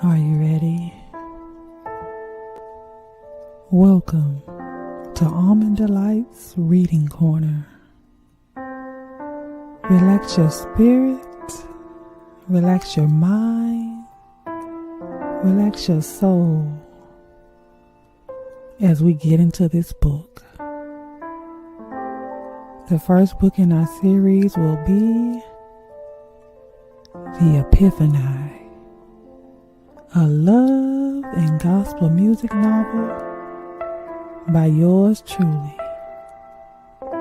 Are you ready? Welcome to Almond Delights Reading Corner. Relax your spirit, relax your mind, relax your soul as we get into this book. The first book in our series will be The Epiphani, a love and gospel music novel by yours truly,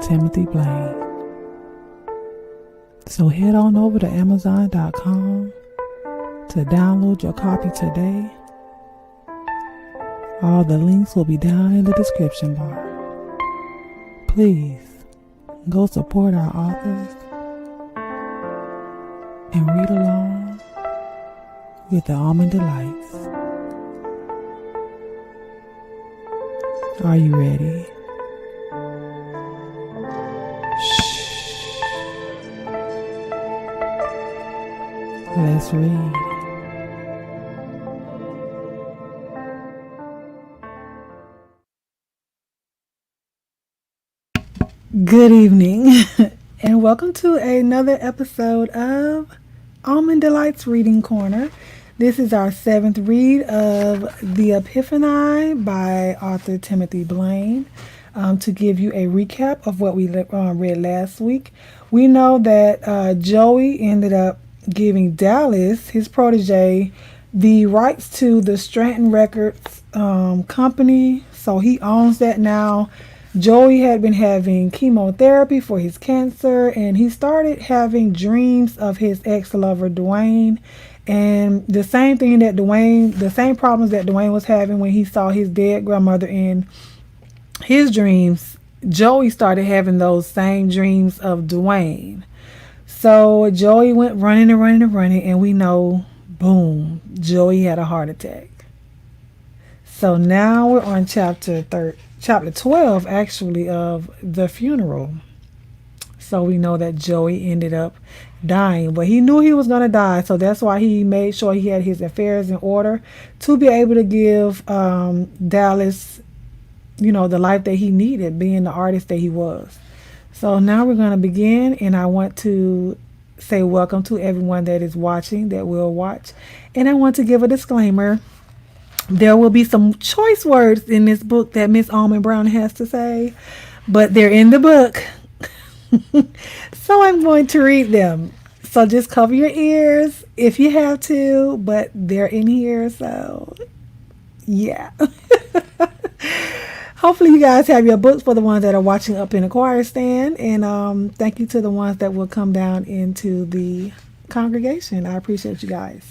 Timothy Blaine. So head on over to Amazon.com to download your copy today. All the links will be down in the description bar. Please go support our authors and read along with the Almond Delights. Are you ready? Shh. Let's read. Good evening and welcome to another episode of Almond Delights Reading Corner. This is our 7th read of The Epiphani by author Timothy Blaine. To give you a recap of what we read last week, we know that Joey ended up giving Dallas, his protege, the rights to the Stratton Records company, so he owns that now. Joey had been having chemotherapy for his cancer, and he started having dreams of his ex-lover Dwayne. And the same problems that Dwayne was having when he saw his dead grandmother in his dreams, Joey started having those same dreams of Dwayne. So Joey went running, and we know, boom, Joey had a heart attack. So now we're on chapter 12, actually, of The Funeral. So we know that Joey ended up dying, but he knew he was going to die, so that's why he made sure he had his affairs in order to be able to give Dallas, the life that he needed, being the artist that he was. So now we're going to begin, and I want to say welcome to everyone that is watching, that will watch, and I want to give a disclaimer. There will be some choice words in this book that Miss Almond Brown has to say, but they're in the book. So I'm going to read them. So just cover your ears if you have to, but they're in here, so yeah. Hopefully you guys have your books for the ones that are watching up in the choir stand, and thank you to the ones that will come down into the congregation. I appreciate you guys.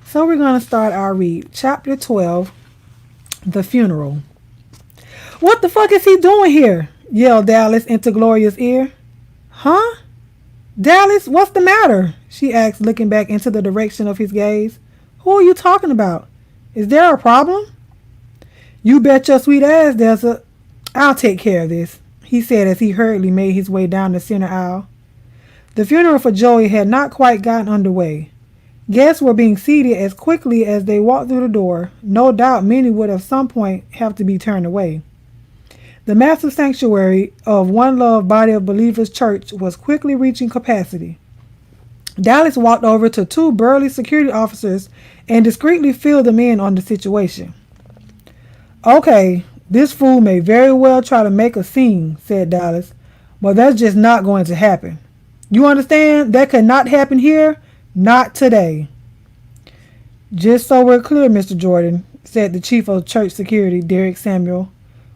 So we're going to start our read. Chapter 12, The Funeral. "What the fuck is he doing here?" yelled Dallas into Gloria's ear. "Huh? Dallas, what's the matter?" she asked, looking back into the direction of his gaze. "Who are you talking about? Is there a problem?" "You bet your sweet ass there's a... I'll take care of this," he said as he hurriedly made his way down the center aisle. The funeral for Joey had not quite gotten underway. Guests were being seated as quickly as they walked through the door. No doubt many would at some point have to be turned away. The massive sanctuary of One Love Body of Believers Church was quickly reaching capacity. Dallas walked over to 2 burly security officers and discreetly filled them in on the situation. "Okay, this fool may very well try to make a scene," said Dallas, "but that's just not going to happen. You understand? That could not happen here. Not today." "Just so we're clear, Mr. Jordan," said the chief of church security, Derek Samuel,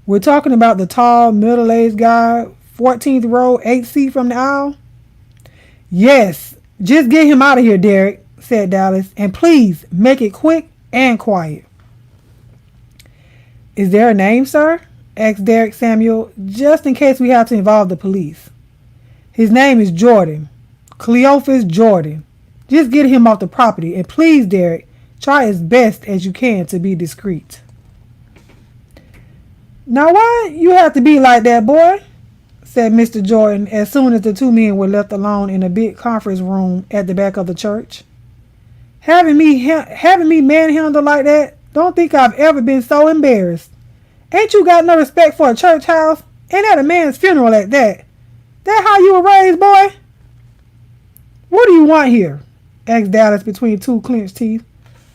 "we're talking about the tall, middle-aged guy, 14th row, 8th seat from the aisle?" "Yes, just get him out of here, Derek," said Dallas, "and please make it quick and quiet." "Is there a name, sir?" asked Derek Samuel, "just in case we have to involve the police." "His name is Jordan, Cleophas Jordan. Just get him off the property, and please, Derek, try as best as you can to be discreet." "Now why you have to be like that, boy?" said Mr. Jordan as soon as the 2 men were left alone in a big conference room at the back of the church. Having me manhandled like that, don't think I've ever been so embarrassed. Ain't you got no respect for a church house? And at a man's funeral at that. That how you were raised, boy? What do you want here? Asked Dallas between two clenched teeth.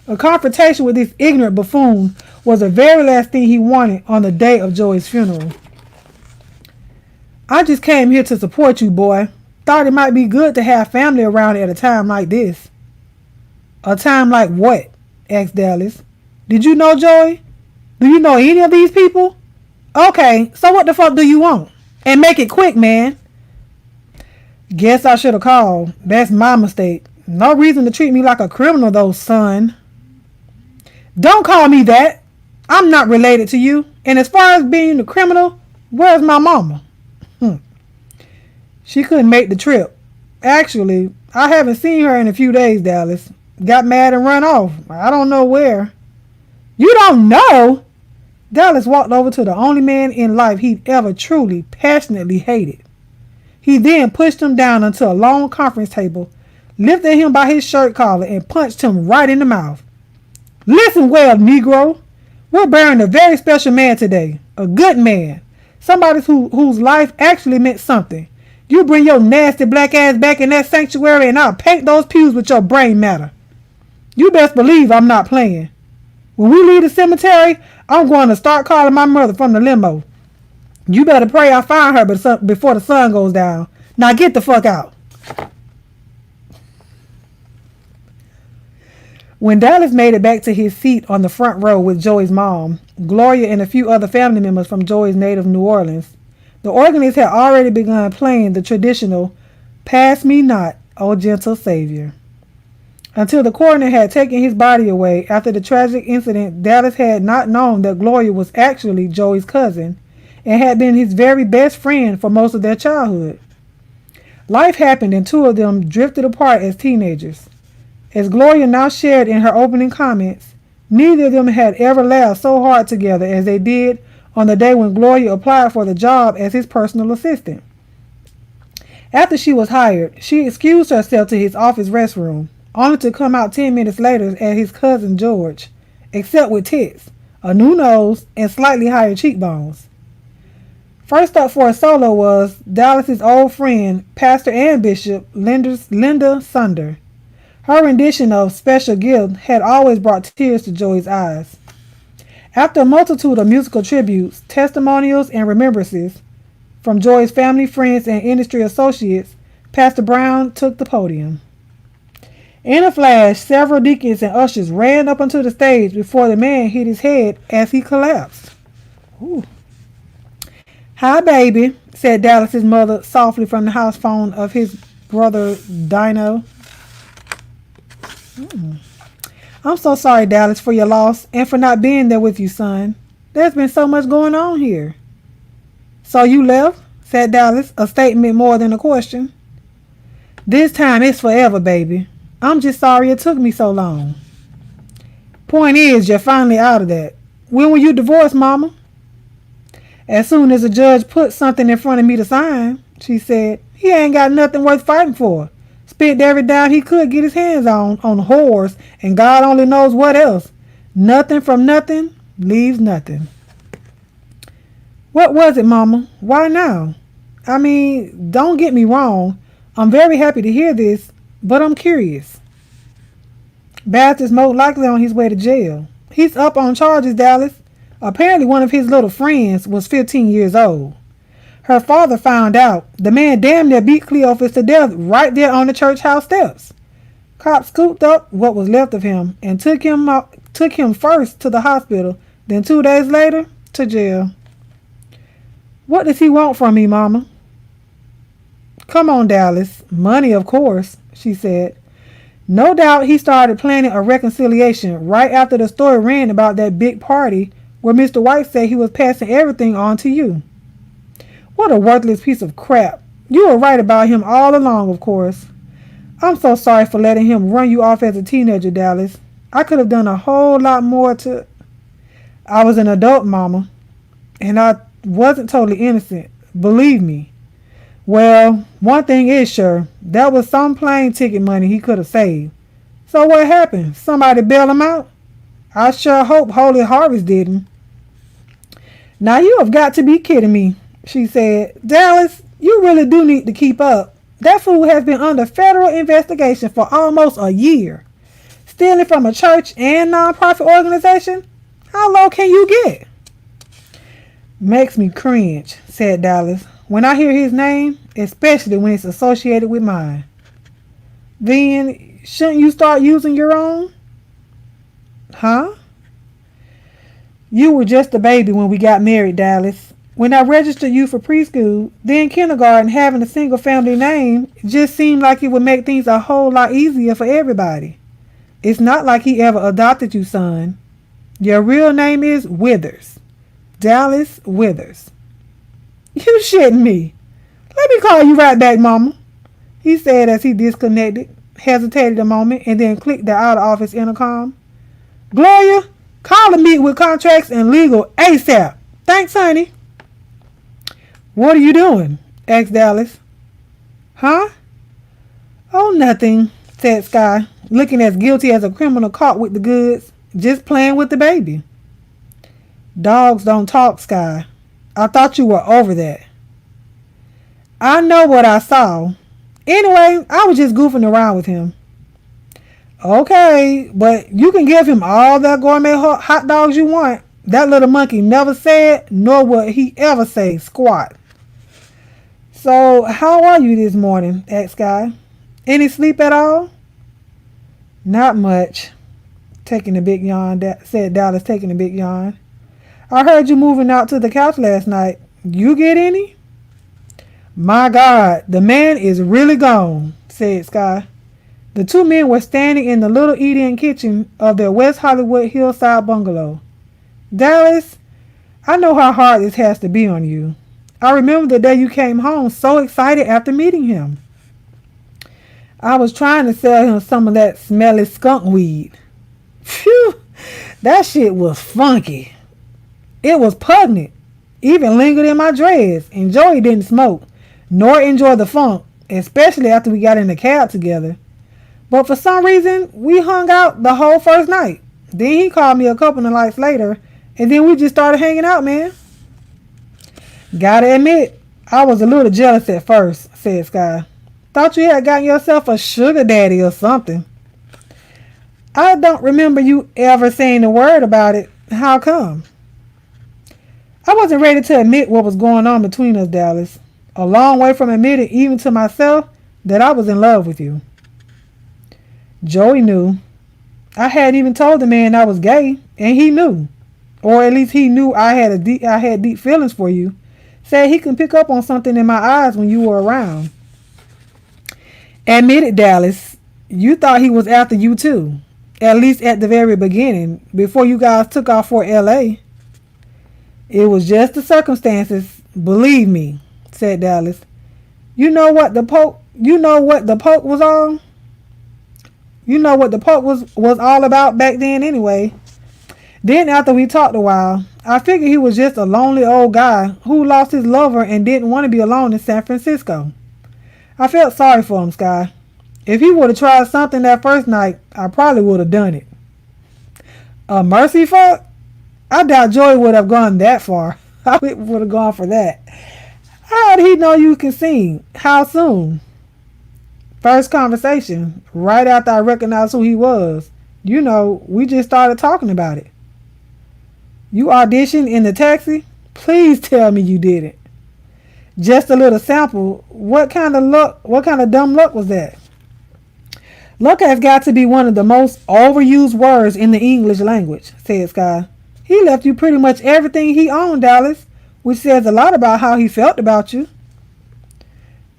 A confrontation with this ignorant buffoon was the very last thing he wanted on the day of Joey's funeral. I just came here to support you, boy. Thought it might be good to have family around at a time like this. A time like what? Asked Dallas. Did you know Joey? Do you know any of these people? Okay, so what the fuck do you want? And make it quick, man. Guess I should have called. That's my mistake. No reason to treat me like a criminal though, son. Don't call me that. I'm not related to you. And as far as being the criminal, where's my mama? She couldn't make the trip. Actually, I haven't seen her in a few days, Dallas. Got mad and run off. I don't know where. You don't know? Dallas walked over to the only man in life he'd ever truly, passionately hated. He then pushed him down onto a long conference table, lifted him by his shirt collar, and punched him right in the mouth. Listen well, Negro. We're burying a very special man today. A good man. Somebody whose life actually meant something. You bring your nasty black ass back in that sanctuary and I'll paint those pews with your brain matter. You best believe I'm not playing. When we leave the cemetery, I'm going to start calling my mother from the limo. You better pray I find her before the sun goes down. Now get the fuck out. When Dallas made it back to his seat on the front row with Joey's mom, Gloria, and a few other family members from Joey's native New Orleans, the organist had already begun playing the traditional Pass Me Not, O Gentle Savior. Until the coroner had taken his body away after the tragic incident, Dallas had not known that Gloria was actually Joey's cousin and had been his very best friend for most of their childhood. Life happened and two of them drifted apart as teenagers. As Gloria now shared in her opening comments, neither of them had ever laughed so hard together as they did on the day when Gloria applied for the job as his personal assistant. After she was hired, she excused herself to his office restroom, only to come out 10 minutes later as his cousin George, except with tits, a new nose, and slightly higher cheekbones. First up for a solo was Dallas's old friend, pastor and bishop, Linda Sunder. Her rendition of Special Gift had always brought tears to Joey's eyes. After a multitude of musical tributes, testimonials, and remembrances from Joey's family, friends, and industry associates, Pastor Brown took the podium. In a flash, several deacons and ushers ran up onto the stage before the man hit his head as he collapsed. Ooh. Hi, baby, said Dallas's mother softly from the house phone of his brother Dino. I'm so sorry, Dallas, for your loss and for not being there with you, son. There's been so much going on here. So you left? Said Dallas, a statement more than a question. This time it's forever, baby. I'm just sorry it took me so long. Point is, you're finally out of that. When were you divorced, Mama? As soon as the judge put something in front of me to sign, she said. He ain't got nothing worth fighting for. Spent every dime he could get his hands on whores, and God only knows what else. Nothing from nothing leaves nothing. What was it, Mama? Why now? I mean, don't get me wrong. I'm very happy to hear this, but I'm curious. Bastard's most likely on his way to jail. He's up on charges, Dallas. Apparently one of his little friends was 15 years old. Her father found out. The man damn near beat Cleophas to death right there on the church house steps. Cops scooped up what was left of him and took him first to the hospital, then 2 days later to jail. What does he want from me, Mama? Come on, Dallas. Money, of course, she said. No doubt he started planning a reconciliation right after the story ran about that big party where Mr. White said he was passing everything on to you. What a worthless piece of crap. You were right about him all along, of course. I'm so sorry for letting him run you off as a teenager, Dallas. I could have done a whole lot more to... I was an adult, Mama, and I wasn't totally innocent. Believe me. Well, one thing is sure. That was some plane ticket money he could have saved. So what happened? Somebody bailed him out? I sure hope Holy Harvest didn't. Now you have got to be kidding me, she said. Dallas, you really do need to keep up. That fool has been under federal investigation for almost a year. Stealing from a church and nonprofit organization? How low can you get? Makes me cringe, said Dallas, when I hear his name, especially when it's associated with mine. Then, shouldn't you start using your own? Huh? You were just a baby when we got married, Dallas. When I registered you for preschool, then kindergarten, having a single family name just seemed like it would make things a whole lot easier for everybody. It's not like he ever adopted you, son. Your real name is Withers. Dallas Withers. You shitting me. Let me call you right back, Mama, he said as he disconnected, hesitated a moment, and then clicked the out-of-office intercom. Gloria, call a meet with contracts and legal ASAP. Thanks, honey. What are you doing? Asked Dallas. Huh? Oh, nothing, said Sky, looking as guilty as a criminal caught with the goods, just playing with the baby. Dogs don't talk, Sky. I thought you were over that. I know what I saw. Anyway, I was just goofing around with him. Okay, but you can give him all the gourmet hot dogs you want. That little monkey never said, nor would he ever say, squat. So, how are you this morning? Asked Sky. Any sleep at all? Not much. Taking a big yawn, said Dallas, taking a big yawn. I heard you moving out to the couch last night. You get any? My God, the man is really gone, said Sky. The two men were standing in the little eat-in kitchen of their West Hollywood hillside bungalow. Dallas, I know how hard this has to be on you. I remember the day you came home so excited after meeting him. I was trying to sell him some of that smelly skunk weed. Phew, that shit was funky. It was pungent, even lingered in my dreads, and Joey didn't smoke, nor enjoy the funk, especially after we got in the cab together. But for some reason, we hung out the whole first night. Then he called me a couple of nights later, and then we just started hanging out, man. Gotta admit, I was a little jealous at first, said Sky. Thought you had gotten yourself a sugar daddy or something. I don't remember you ever saying a word about it. How come? I wasn't ready to admit what was going on between us, Dallas. A long way from admitting even to myself that I was in love with you. Joey knew. I hadn't even told the man I was gay, and he knew. Or at least he knew I had deep feelings for you. Said he could pick up on something in my eyes when you were around. Admit it, Dallas. You thought he was after you too. At least at the very beginning, before you guys took off for L.A. It was just the circumstances, believe me, said Dallas. You know what the poke was on? You know what the poke was all about back then anyway. Then after we talked a while, I figured he was just a lonely old guy who lost his lover and didn't want to be alone in San Francisco. I felt sorry for him, Sky. If he would have tried something that first night, I probably would have done it. A mercy fuck? I doubt Joey would have gone that far. I would have gone for that. How did he know you can sing? How soon? First conversation, right after I recognized who he was. You know, we just started talking about it. You auditioned in the taxi? Please tell me you didn't. Just a little sample. What kind of dumb luck was that? Luck has got to be one of the most overused words in the English language, said Sky. He left you pretty much everything he owned, Dallas, which says a lot about how he felt about you.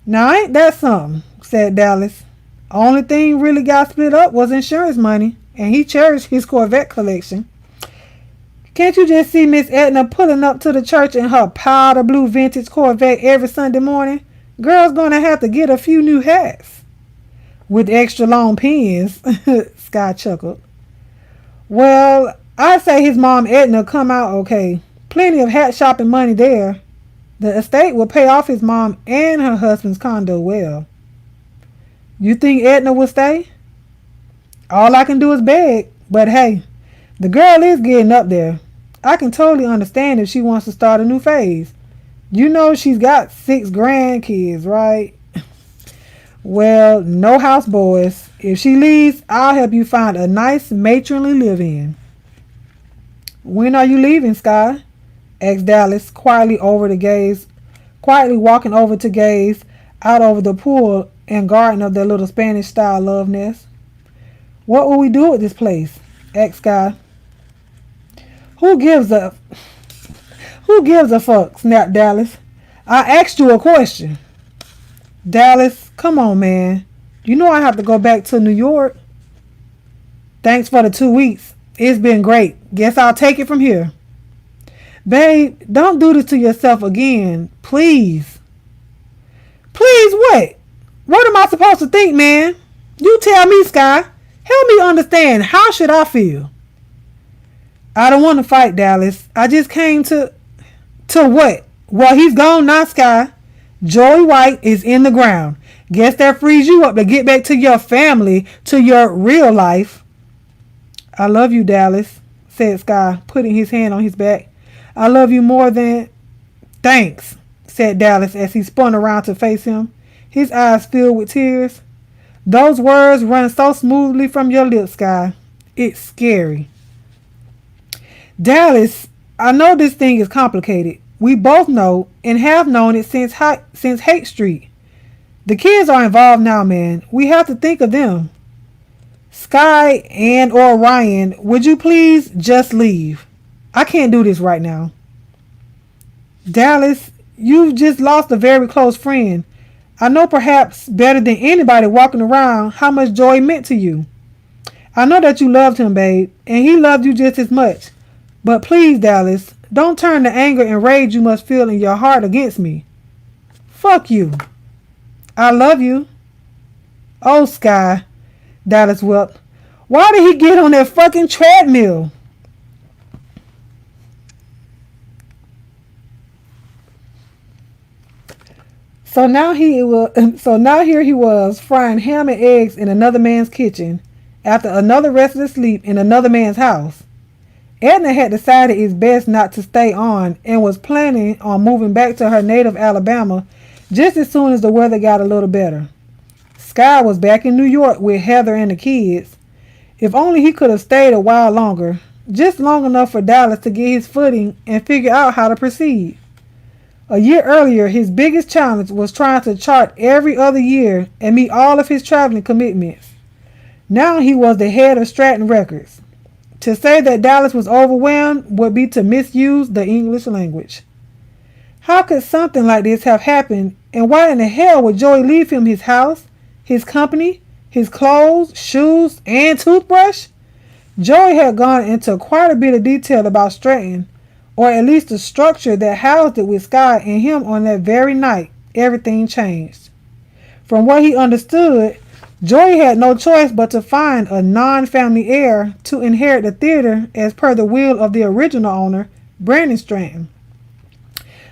Now, ain't that something, said Dallas. Only thing really got split up was insurance money, and he cherished his Corvette collection. Can't you just see Miss Edna pulling up to the church in her powder blue vintage Corvette every Sunday morning? Girl's gonna have to get a few new hats. With extra long pins, Sky chuckled. Well, I say his mom Edna come out okay. Plenty of hat shopping money there. The estate will pay off his mom and her husband's condo well. You think Edna will stay? All I can do is beg, but hey, the girl is getting up there. I can totally understand if she wants to start a new phase. You know she's got 6 grandkids, right? Well, no houseboys. If she leaves, I'll help you find a nice matronly live-in. When are you leaving, Sky? Asked Dallas, quietly walking over to gaze out over the pool and garden of their little Spanish-style love nest. What will we do with this place? Asked Sky. Who gives a fuck? Snapped Dallas. I asked you a question. Dallas, come on, man. You know I have to go back to New York. Thanks for the 2 weeks. It's been great. Guess I'll take it from here. Babe, don't do this to yourself again. Please. Please what? What am I supposed to think, man? You tell me, Sky. Help me understand. How should I feel? I don't want to fight, Dallas. I just came to... To what? Well, he's gone now, Sky. Joey White is in the ground. Guess that frees you up to get back to your family, to your real life. I love you, Dallas, said Sky, putting his hand on his back. I love you more than... Thanks, said Dallas as he spun around to face him, his eyes filled with tears. Those words run so smoothly from your lips, Sky. It's scary. Dallas, I know this thing is complicated. We both know and have known it since Hate Street. The kids are involved now, man. We have to think of them. Sky and or Ryan, would you please just leave? I can't do this right now. Dallas, you've just lost a very close friend. I know perhaps better than anybody walking around how much Joy meant to you. I know that you loved him, babe, and he loved you just as much. But please, Dallas, don't turn the anger and rage you must feel in your heart against me. Fuck you. I love you. Oh, Sky, Dallas wept. Why did he get on that fucking treadmill? So now here he was frying ham and eggs in another man's kitchen after another restless sleep in another man's house. Edna had decided it's best not to stay on and was planning on moving back to her native Alabama just as soon as the weather got a little better. Sky was back in New York with Heather and the kids. If only he could have stayed a while longer, just long enough for Dallas to get his footing and figure out how to proceed. A year earlier, his biggest challenge was trying to chart every other year and meet all of his traveling commitments. Now he was the head of Stratton Records. To say that Dallas was overwhelmed would be to misuse the English language. How could something like this have happened, and why in the hell would Joey leave him his house, his company, his clothes, shoes, and toothbrush? Joey had gone into quite a bit of detail about Stratton, or at least the structure that housed it with Sky and him on that very night. Everything changed. From what he understood, Joey had no choice but to find a non-family heir to inherit the theater as per the will of the original owner, Brandon Stratton.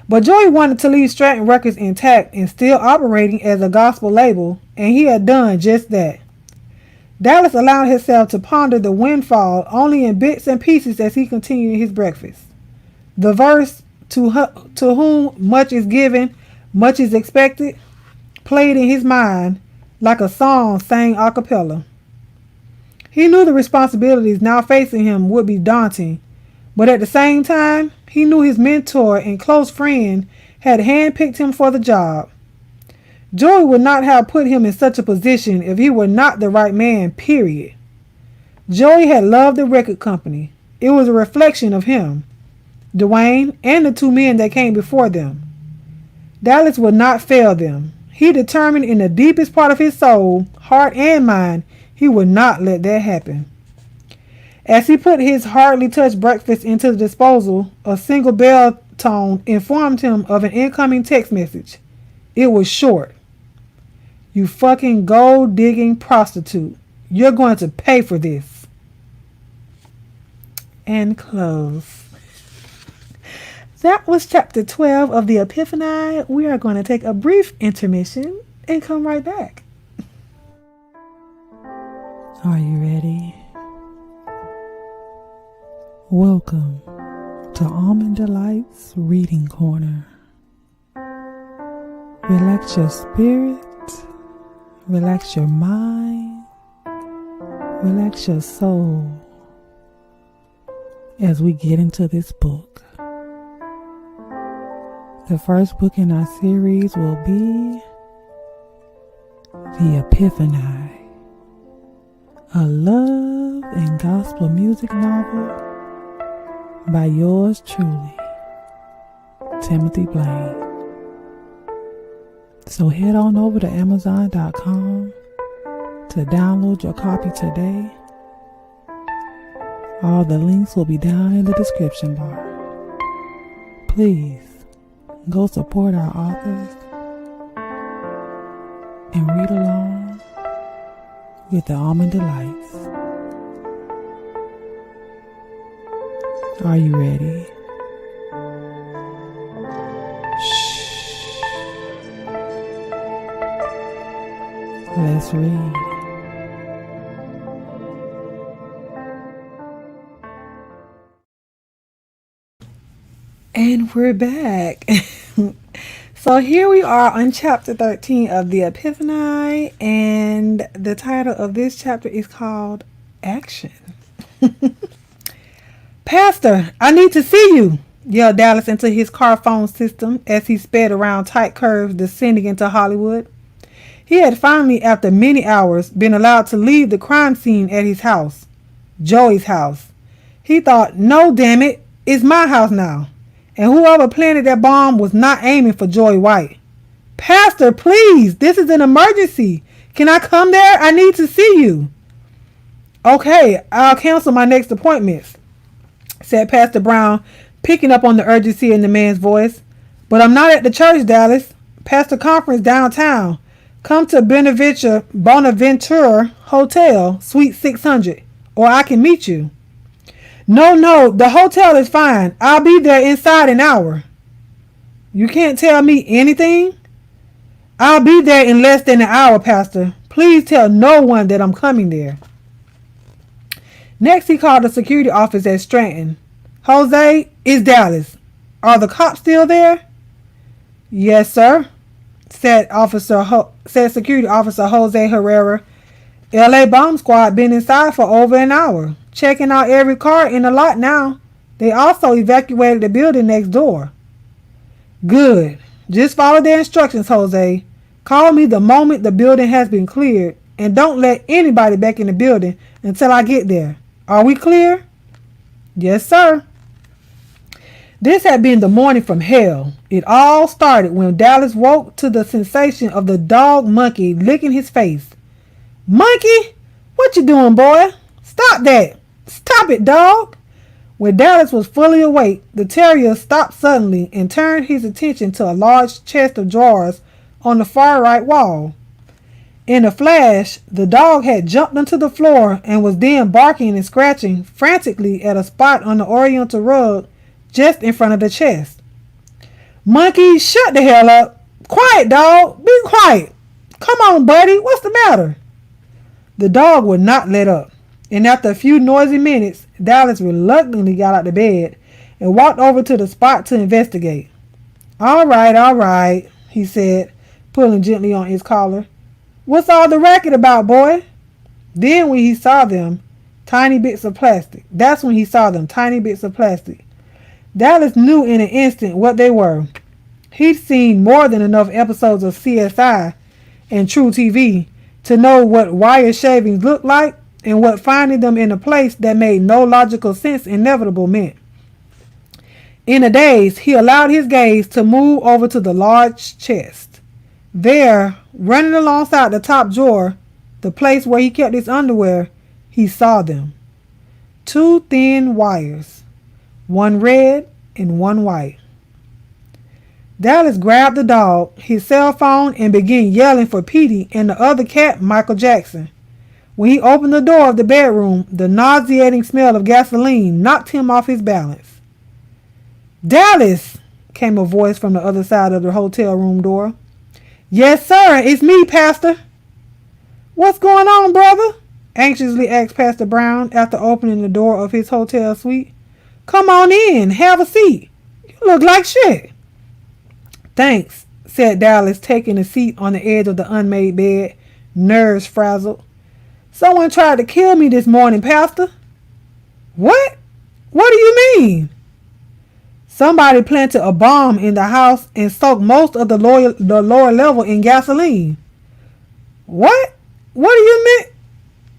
But Joey wanted to leave Stratton Records intact and still operating as a gospel label, and he had done just that. Dallas allowed himself to ponder the windfall only in bits and pieces as he continued his breakfast. The verse, to whom much is given, much is expected, played in his mind like a song sang a cappella. He knew the responsibilities now facing him would be daunting, but at the same time, he knew his mentor and close friend had handpicked him for the job. Joey would not have put him in such a position if he were not the right man, period. Joey had loved the record company. It was a reflection of him, Dwayne, and the 2 men that came before them. Dallas would not fail them. He determined in the deepest part of his soul, heart and mind, he would not let that happen. As he put his hardly touched breakfast into the disposal, a single bell tone informed him of an incoming text message. It was short. You fucking gold-digging prostitute. You're going to pay for this. And close. That was chapter 12 of the Epiphani. We are going to take a brief intermission and come right back. Are you ready? Welcome to Almond Delights Reading Corner. Relax your spirit, relax your mind, relax your soul as we get into this book. The first book in our series will be The Epiphani, a love and gospel music novel by yours truly, Timothy Blaine. So head on over to Amazon.com to download your copy today. All the links will be down in the description bar. Please go support our authors and read along with the Almond Delights. Are you ready? Shh. Let's read. And we're back. So here we are on chapter 13 of the Epiphani, and the title of this chapter is called Action. "Pastor, I need to see you," yelled Dallas into his car phone system as he sped around tight curves descending into Hollywood. He had finally, after many hours, been allowed to leave the crime scene at his house, Joey's house. He thought, no, damn it, it's my house now. And whoever planted that bomb was not aiming for Joy White. "Pastor, please, this is an emergency. Can I come there? I need to see you." "Okay, I'll cancel my next appointments," said Pastor Brown, picking up on the urgency in the man's voice. "But I'm not at the church, Dallas. Pastor conference downtown. Come to Bonaventure Hotel, Suite 600, or I can meet you." No, the hotel is fine. I'll be there inside an hour." "You can't tell me anything?" "I'll be there in less than an hour, Pastor. Please tell no one that I'm coming there." Next, he called the security office at Stratton. "Jose, it's Dallas. Are the cops still there?" "Yes, sir," said Security Officer Jose Herrera. "LA Bomb Squad been inside for over an hour, checking out every car in the lot now. They also evacuated the building next door." "Good. Just follow their instructions, Jose. Call me the moment the building has been cleared, and don't let anybody back in the building until I get there. Are we clear?" "Yes, sir." This had been the morning from hell. It all started when Dallas woke to the sensation of the dog Monkey licking his face. "Monkey, what you doing, boy? Stop that. Stop it, dog." When Dallas was fully awake, the terrier stopped suddenly and turned his attention to a large chest of drawers on the far right wall. In a flash, the dog had jumped onto the floor and was then barking and scratching frantically at a spot on the oriental rug just in front of the chest. "Monkey, shut the hell up. Quiet, dog. Be quiet. Come on, buddy. What's the matter?" The dog would not let up, and after a few noisy minutes, Dallas reluctantly got out of bed and walked over to the spot to investigate. All right, he said, pulling gently on his collar. "What's all the racket about, boy?" Then when he saw them, tiny bits of plastic. That's when he saw them, tiny bits of plastic. Dallas knew in an instant what they were. He'd seen more than enough episodes of CSI and True TV to know what wire shavings looked like and what finding them in a place that made no logical sense inevitable meant. In a daze, he allowed his gaze to move over to the large chest. There, running alongside the top drawer, the place where he kept his underwear, he saw them. 2 thin wires, one red and one white. Dallas grabbed the dog, his cell phone, and began yelling for Petey and the other cat, Michael Jackson. When he opened the door of the bedroom, the nauseating smell of gasoline knocked him off his balance. "Dallas!" came a voice from the other side of the hotel room door. "Yes, sir, it's me, Pastor." "What's going on, brother?" Anxiously asked Pastor Brown after opening the door of his hotel suite. Come on in, have a seat. You look like shit. Thanks, said Dallas, taking a seat on the edge of the unmade bed, nerves frazzled. Someone tried to kill me this morning, Pastor. What? What do you mean? Somebody planted a bomb in the house and soaked most of the lower level in gasoline. What? What do you mean?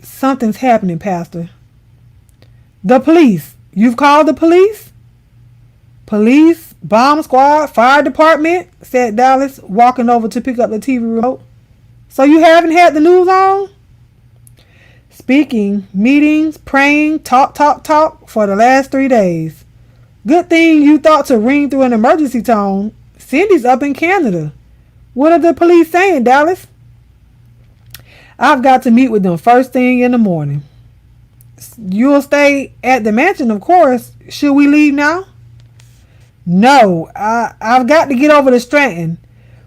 Something's happening, Pastor. The police. You've called the police? Police, bomb squad, fire department, said Dallas, walking over to pick up the TV remote. So you haven't had the news on? Speaking, meetings, praying, talk for the last 3 days. Good thing you thought to ring through an emergency tone. Cindy's up in Canada. What are the police saying, Dallas? I've got to meet with them first thing in the morning. You'll stay at the mansion, of course. Should we leave now? No, I've got to get over to Stratton.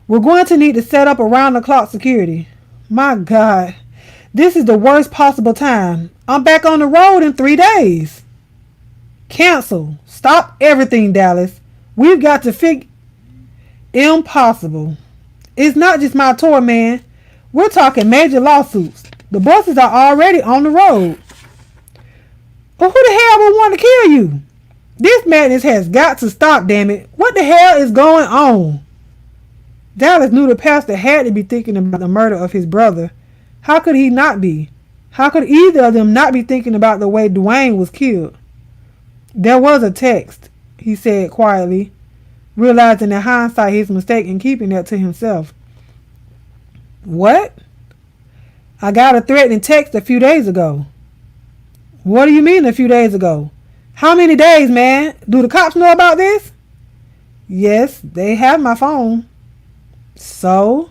We're going to need to set up around-the-clock security. My God, this is the worst possible time. I'm back on the road in 3 days. Cancel. Stop everything, Dallas. We've got to figure... Impossible. It's not just my tour, man. We're talking major lawsuits. The bosses are already on the road. But who the hell would want to kill you? This madness has got to stop, damn it. What the hell is going on? Dallas knew the pastor had to be thinking about the murder of his brother. How could he not be? How could either of them not be thinking about the way Dwayne was killed? There was a text, he said quietly, realizing in hindsight his mistake in keeping that to himself. What? I got a threatening text a few days ago. What do you mean a few days ago? How many days, man? Do the cops know about this? Yes, they have my phone. So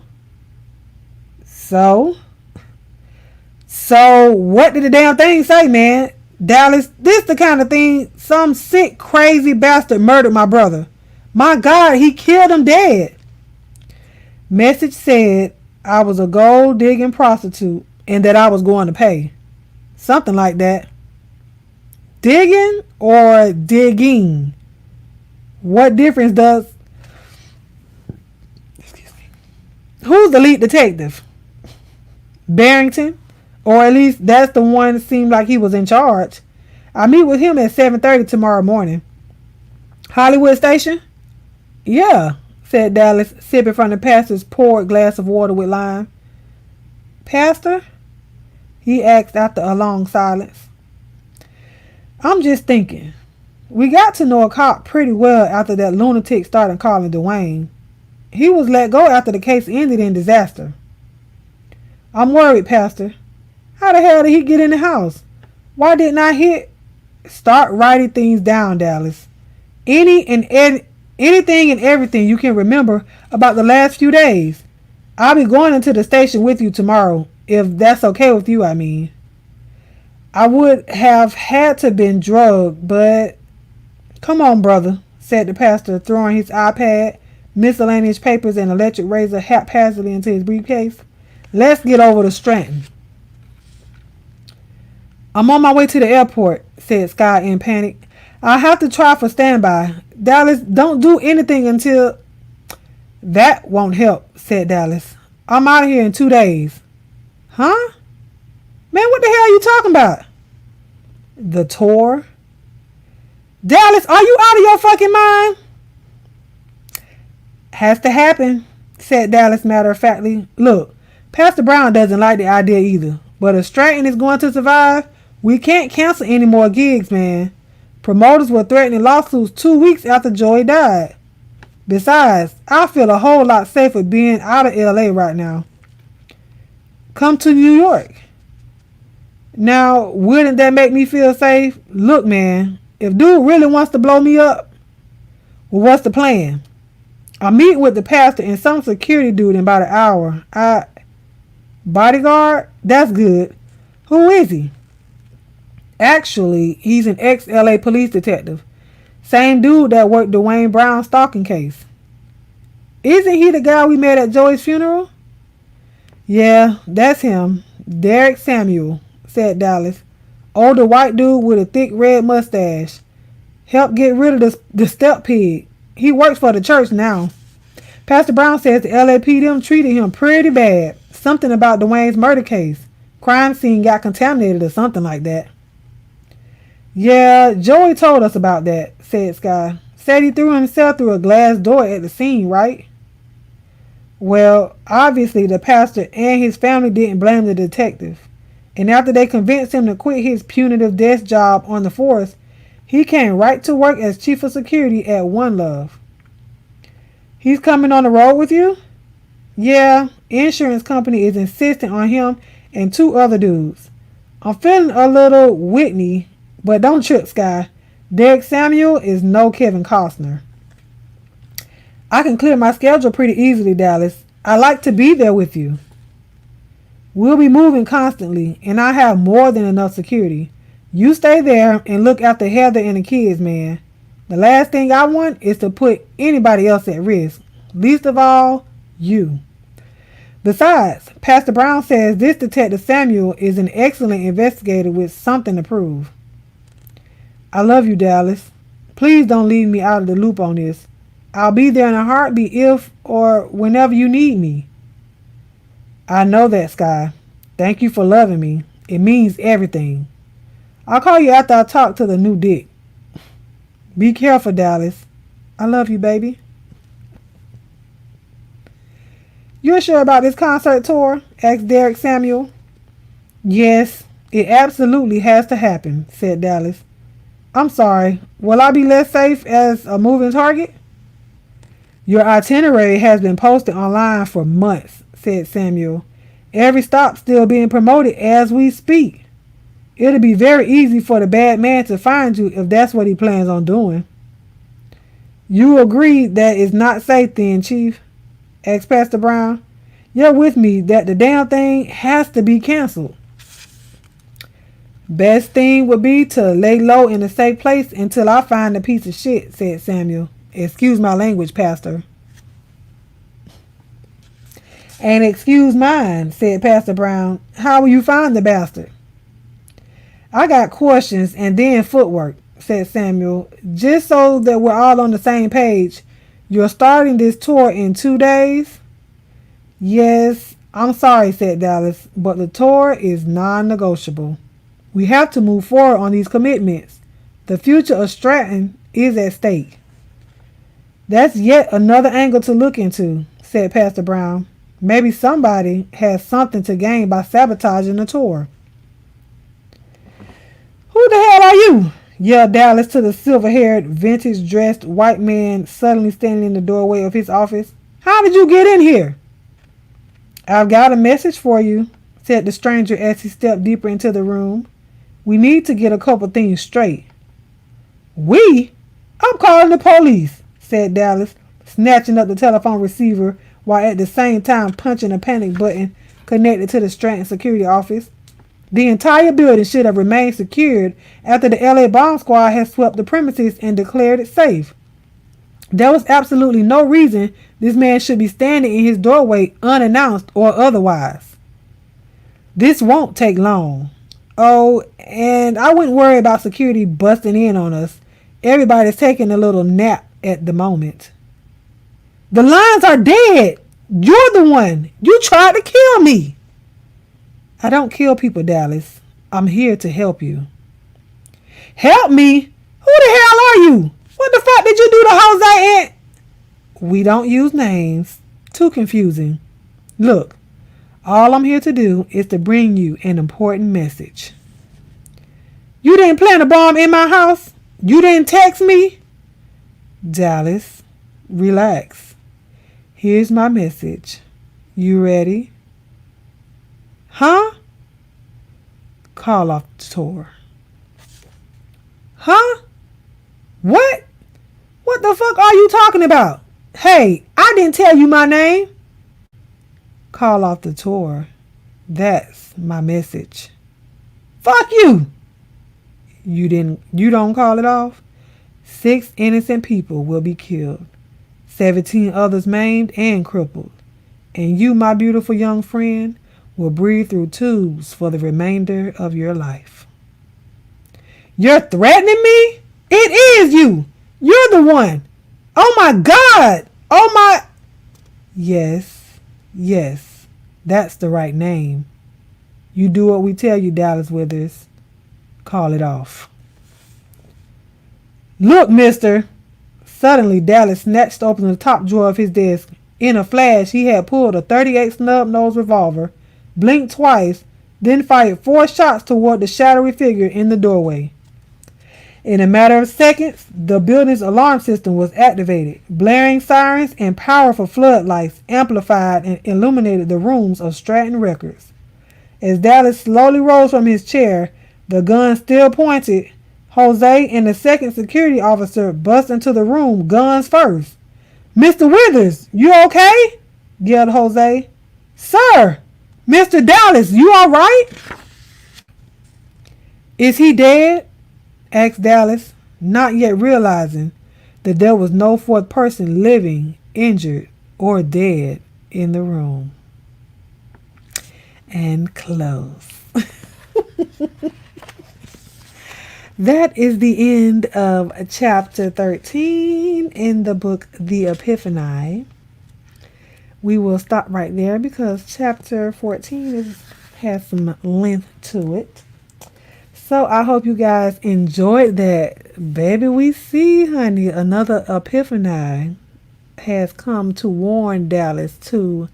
what did the damn thing say, man? Dallas, this the kind of thing some sick, crazy bastard murdered my brother. My God, he killed him dead. Message said I was a gold-digging prostitute and that I was going to pay. Something like that. Digging or digging? What difference does... Excuse me. Who's the lead detective? Barrington? Or at least that's the one that seemed like he was in charge. I meet with him at 7:30 tomorrow morning. Hollywood Station? Yeah, said Dallas, sipping from the pastor's poured glass of water with lime. Pastor? He asked after a long silence. I'm just thinking. We got to know a cop pretty well after that lunatic started calling Dwayne. He was let go after the case ended in disaster. I'm worried, Pastor. How the hell did he get in the house? Why didn't I hit? Start writing things down, Dallas. Anything and everything you can remember about the last few days. I'll be going into the station with you tomorrow, if that's okay with you, I mean. I would have had to been drugged, but... Come on, brother, said the pastor, throwing his iPad, miscellaneous papers, and electric razor haphazardly into his briefcase. Let's get over to Stratton. I'm on my way to the airport, said Sky in panic. I'll have to try for standby. Dallas, don't do anything until... That won't help, said Dallas. I'm out of here in 2 days. Huh? Man, what the hell are you talking about? The tour? Dallas, are you out of your fucking mind? Has to happen, said Dallas matter-of-factly. Look, Pastor Brown doesn't like the idea either. But if Stratton is going to survive, we can't cancel any more gigs, man. Promoters were threatening lawsuits 2 weeks after Joey died. Besides, I feel a whole lot safer being out of LA right now. Come to New York. Now, wouldn't that make me feel safe? Look, man, if dude really wants to blow me up, well, what's the plan? I meet with the pastor and some security dude in about an hour. Bodyguard? That's good. Who is he? Actually, he's an ex-LA police detective. Same dude that worked Dwayne Brown's stalking case. Isn't he the guy we met at Joey's funeral? Yeah, that's him. Derek Samuel, said Dallas. Older white dude with a thick red mustache. Helped get rid of the step pig. He works for the church now. Pastor Brown says the LAPD treated him pretty bad. Something about Dwayne's murder case. Crime scene got contaminated or something like that. Yeah, Joey told us about that, said Sky. Said he threw himself through a glass door at the scene, right? Well, obviously the pastor and his family didn't blame the detective. And after they convinced him to quit his punitive desk job on the force, he came right to work as chief of security at One Love. He's coming on the road with you? Yeah, insurance company is insisting on him and 2 other dudes. I'm feeling a little Whitney, but don't trip, Sky. Derek Samuel is no Kevin Costner. I can clear my schedule pretty easily, Dallas. I like to be there with you. We'll be moving constantly, and I have more than enough security. You stay there and look after Heather and the kids, man. The last thing I want is to put anybody else at risk. Least of all, you. Besides, Pastor Brown says this Detective Samuel is an excellent investigator with something to prove. I love you, Dallas. Please don't leave me out of the loop on this. I'll be there in a heartbeat if or whenever you need me. I know that, Sky. Thank you for loving me. It means everything. I'll call you after I talk to the new Dick. Be careful, Dallas. I love you, baby. You're sure about this concert tour? Asked Derek Samuel. Yes, it absolutely has to happen, said Dallas. I'm sorry, will I be less safe as a moving target? Your itinerary has been posted online for months, said Samuel. Every stop still being promoted as we speak. It'll be very easy for the bad man to find you if that's what he plans on doing. You agree that it's not safe then, Chief? Asked Pastor Brown. You're with me that the damn thing has to be canceled. Best thing would be to lay low in a safe place until I find a piece of shit, said Samuel. Excuse my language, Pastor. And excuse mine, said Pastor Brown. How will you find the bastard? I got questions and then footwork, said Samuel. Just so that we're all on the same page. You're starting this tour in 2 days? Yes, I'm sorry, said Dallas, but the tour is non-negotiable. We have to move forward on these commitments. The future of Stratton is at stake. That's yet another angle to look into, said Pastor Brown. Maybe somebody has something to gain by sabotaging the tour. Who the hell are you? Yelled Dallas to the silver-haired, vintage-dressed white man suddenly standing in the doorway of his office. How did you get in here? I've got a message for you, said the stranger as he stepped deeper into the room. We need to get a couple things straight. We? I'm calling the police, said Dallas, snatching up the telephone receiver while at the same time punching a panic button connected to the Stratton security office. The entire building should have remained secured after the LA bomb squad had swept the premises and declared it safe. There was absolutely no reason this man should be standing in his doorway unannounced or otherwise. This won't take long. Oh, and I wouldn't worry about security busting in on us. Everybody's taking a little nap at the moment. The lines are dead. You're the one. You tried to kill me. I don't kill people, Dallas. I'm here to help you. Help me? Who the hell are you? What the fuck did you do to Jose and... We don't use names. Too confusing. Look, all I'm here to do is to bring you an important message. You didn't plant a bomb in my house? You didn't text me? Dallas, relax. Here's my message. You ready? Huh? Call off the tour. Huh? What? What the fuck are you talking about? Hey, I didn't tell you my name. Call off the tour. That's my message. Fuck you. You don't call it off? 6 innocent people will be killed. 17 others maimed and crippled. And you, my beautiful young friend, will breathe through tubes for the remainder of your life. You're threatening me? It is you. You're the one. Oh my God. Oh my. Yes, that's the right name. You do what we tell you, Dallas Withers. Call it off. Look, mister. Suddenly, Dallas snatched open the top drawer of his desk. In a flash, he had pulled a .38 snub-nosed revolver, blinked twice, then fired 4 shots toward the shadowy figure in the doorway. In a matter of seconds, the building's alarm system was activated. Blaring sirens and powerful floodlights amplified and illuminated the rooms of Stratton Records. As Dallas slowly rose from his chair, the gun still pointed, Jose and the second security officer burst into the room, guns first. Mr. Withers, you okay? Yelled Jose. Sir! Mr. Dallas, you all right? Is he dead? Asked Dallas, not yet realizing that there was no fourth person living, injured, or dead in the room. And close. That is the end of chapter 13 in the book The Epiphani. We will stop right there because chapter 14 has some length to it. So I hope you guys enjoyed that. Baby, we see, honey, another Epiphani has come to warn Dallas to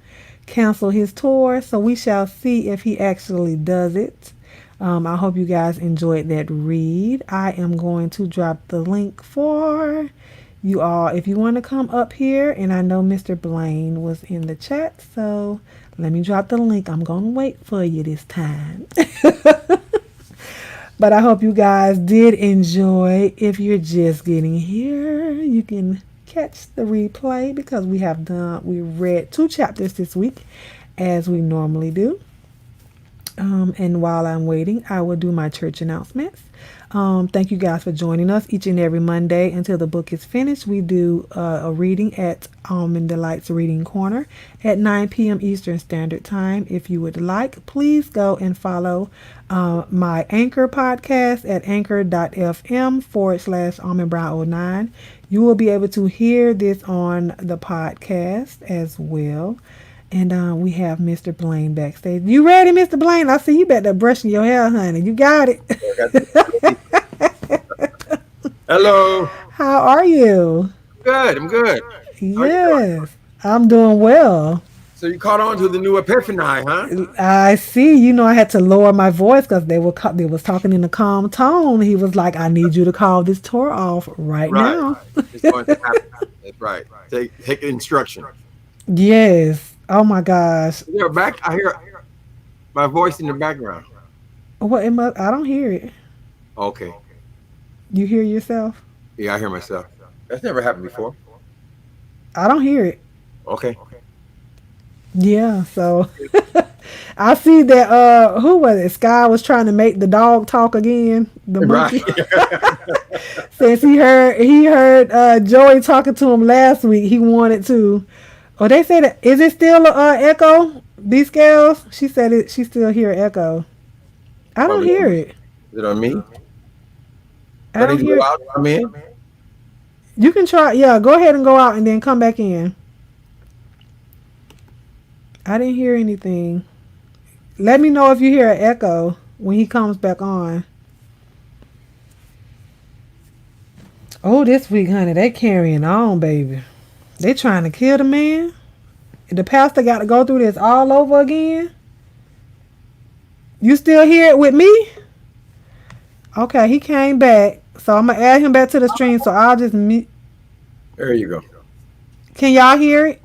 cancel his tour. So we shall see if he actually does it. I hope you guys enjoyed that read. I am going to drop the link for you all if you want to come up here. And I know Mr. Blaine was in the chat, so let me drop the link. I'm going to wait for you this time. But I hope you guys did enjoy. If you're just getting here, you can catch the replay because we read 2 chapters this week as we normally do. And while I'm waiting, I will do my church announcements. Thank you guys for joining us each and every Monday until the book is finished. We do a reading at Almond Delights Reading Corner at 9 p.m. Eastern Standard Time. If you would like, please go and follow my Anchor podcast at anchor.fm/almondbrown09. You will be able to hear this on the podcast as well. And we have Mr. Blaine backstage. You ready, Mr. Blaine? I see you back there brushing your hair, honey. You got it. Hello. How are you? Good. I'm good. Yes, I'm doing well. So you caught on to the new Epiphani, huh? I see. You know, I had to lower my voice because they was talking in a calm tone. He was like, "I need you to call this tour off right now." It's going to happen. That's right. Take instruction. Yes. Oh my gosh. You're back. I hear my voice in the background. What? I don't hear it. Okay. You hear yourself? Yeah, I hear myself. That's never happened before. I don't hear it. Okay. Yeah, so I see that who was it? Sky was trying to make the dog talk again. The monkey. Right. Since he heard Joey talking to him last week, he wanted to. Oh, they say that. Is it still echo? B Scales? She said she still hear echo. I don't hear it. Is it on me? I don't hear it. Come in? You can try. Yeah, go ahead and go out and then come back in. I didn't hear anything. Let me know if you hear an echo when he comes back on. Oh, this week, honey, they carrying on, baby. They trying to kill the man. The pastor got to go through this all over again. You still hear it with me? Okay, he came back. So I'm going to add him back to the stream. So I'll just mute. There you go. Can y'all hear it?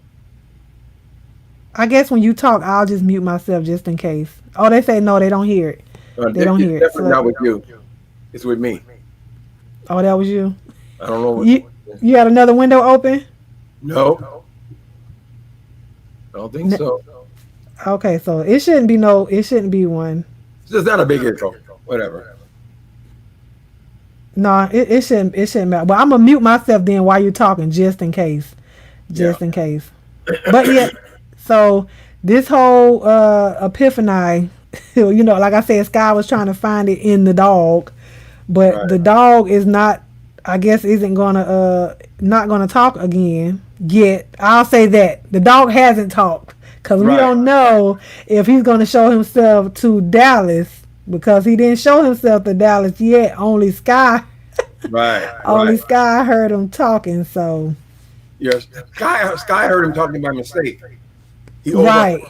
I guess when you talk, I'll just mute myself just in case. Oh, they say no, they don't hear it. They don't hear it. It's definitely not with you. It's with me. Oh, that was you? I don't know. You had another window open? No. I don't think so. Okay, so it shouldn't be one. It's just not a big echo. Whatever. No, it shouldn't matter. But I'm gonna mute myself then while you're talking, just in case. In case. But yeah, so this whole Epiphani, like I said, Sky was trying to find it in the dog, but Right. the dog is not. I guess isn't gonna not gonna talk again yet. I'll say that the dog hasn't talked because we Right. don't know if he's gonna show himself to Dallas because he didn't show himself to Dallas yet. Right. Only Right. Sky heard him talking. So Yes. Sky heard him talking by mistake. He overheard, right.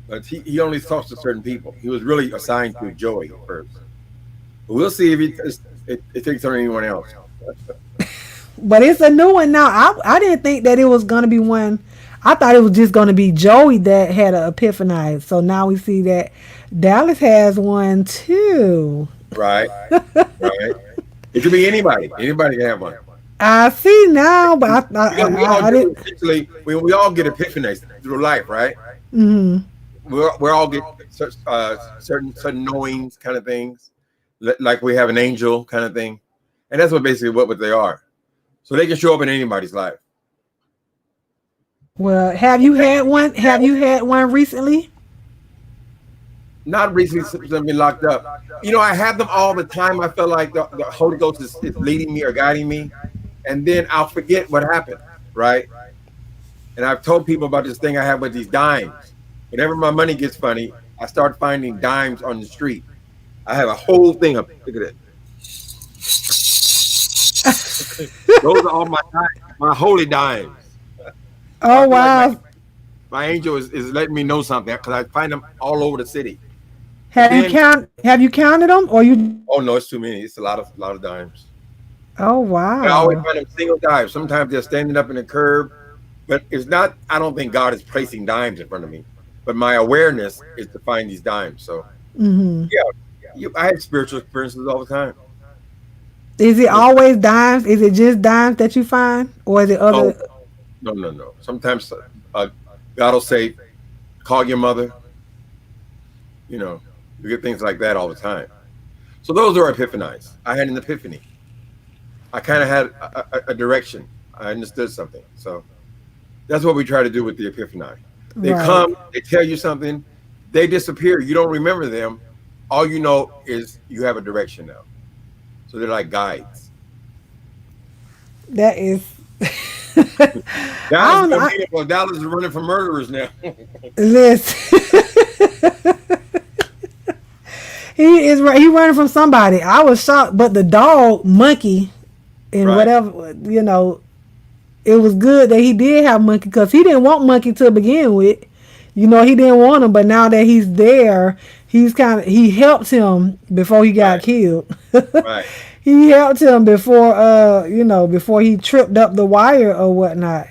but he only talks to certain people. He was really assigned to Joey first. But we'll see if it takes on anyone else. But it's a new one now. I didn't think that it was gonna be one. I thought it was just gonna be Joey that had an epiphany. So now we see that Dallas has one too. Right. Right. It could be anybody. Anybody can have one. I see now, but We all I do didn't. essentially. We all get epiphanies through life, right? Mm-hmm. We all get certain knowings, kind of things, like we have an angel kind of thing, and that's basically what they are. So they can show up in anybody's life. Well, have you had one? Have you had one recently? Not recently since I've been locked up. I have them all the time. I feel like the Holy Ghost is leading me or guiding me, and then I'll forget what happened, right? And I've told people about this thing I have with these dimes. Whenever my money gets funny, I start finding dimes on the street. I have a whole thing of, look at it. Those are all my holy dimes. I Oh feel like wow! my angel is letting me know something because I find them all over the city. But Have you then, count? Have you counted them, or you? oh no, it's too many. It's a lot of dimes. Oh I always wow! find them single dimes. Sometimes they're standing up in the curb, but it's not. I don't think God is placing dimes in front of me, but my awareness is to find these dimes. So Mm-hmm. yeah, I have spiritual experiences all the time. Is it You know, always dimes? Is it just dimes that you find, or is it no, other? no. Sometimes God will say, "Call your mother." You know, you get things like that all the time. So those are epiphanies. I had an epiphany. I kind of had a direction. I understood something. So that's what we try to do with the epiphany. They Right. come, they tell you something, they disappear. You don't remember them. All you know is you have a direction now. So they're like guides. That is. I Dallas is don't know. well, Dallas is running for murderers now. Listen, he is right. He running from somebody. I was shocked, but the dog, Monkey, and Right, whatever, it was good that he did have Monkey because he didn't want Monkey to begin with. He didn't want him, but now that he's there, he helped him before he got right, killed. right, He helped him before he tripped up the wire or whatnot.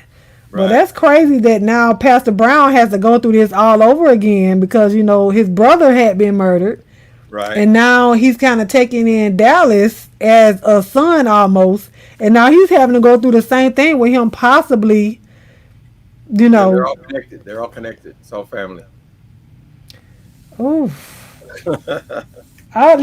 But right, that's crazy that now Pastor Brown has to go through this all over again because his brother had been murdered, right, and now he's kind of taking in Dallas as a son almost, and now he's having to go through the same thing with him possibly. You Yeah, they're know, all connected. They're all connected. It's all family. oh, I've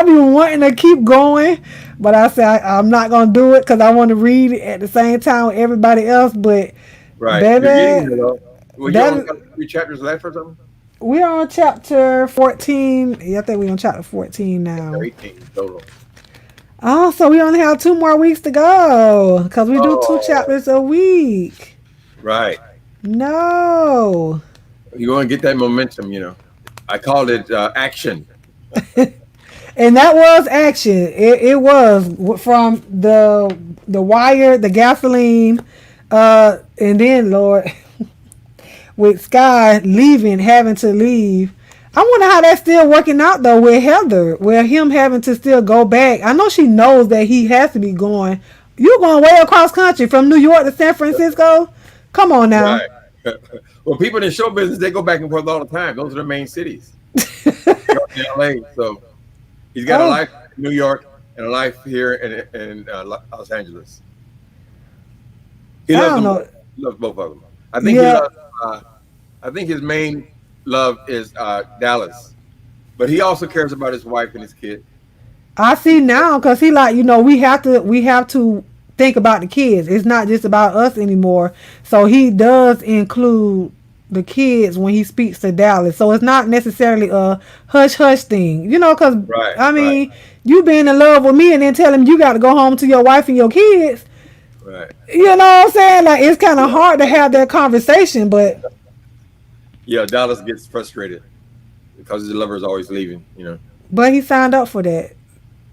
been wanting to keep going, but I say I'm not gonna do it because I want to read it at the same time with everybody else. But Right. You're getting baby, there though. Well, you only that got 3 chapters left or something? we're on chapter 14. Yeah, I think we're on chapter 14 Or now. 18 total. Oh, so we only have 2 more weeks to go because we do two Oh, chapters a week. right. No. You want to get that momentum. I called it action. And that was action. It was from the wire, the gasoline, and then Lord, with Sky leaving, having to leave. I wonder how that's still working out though with Heather, with him having to still go back. I know she knows that he has to be going. You're going way across country from New York to San Francisco. Come on now. Right. Well, people in show business, they go back and forth all the time. Those are the main cities. New York and LA. So he's got a Oh, life in New York and a life here in Los Angeles. He I loves don't them know. both. He loves both of them. I think he Yeah, loves. I think his main love is Dallas, but he also cares about his wife and his kid. I see now because he like we have to think about the kids. It's not just about us anymore. So he does include the kids when he speaks to Dallas. So it's not necessarily a hush hush thing, you know, because Right, I right, mean, you being in love with me and then telling me you got to go home to your wife and your kids. right. You know what I'm saying? Like it's kind of hard to have that conversation, but Yeah, Dallas gets frustrated because his lover is always leaving. he signed up for that.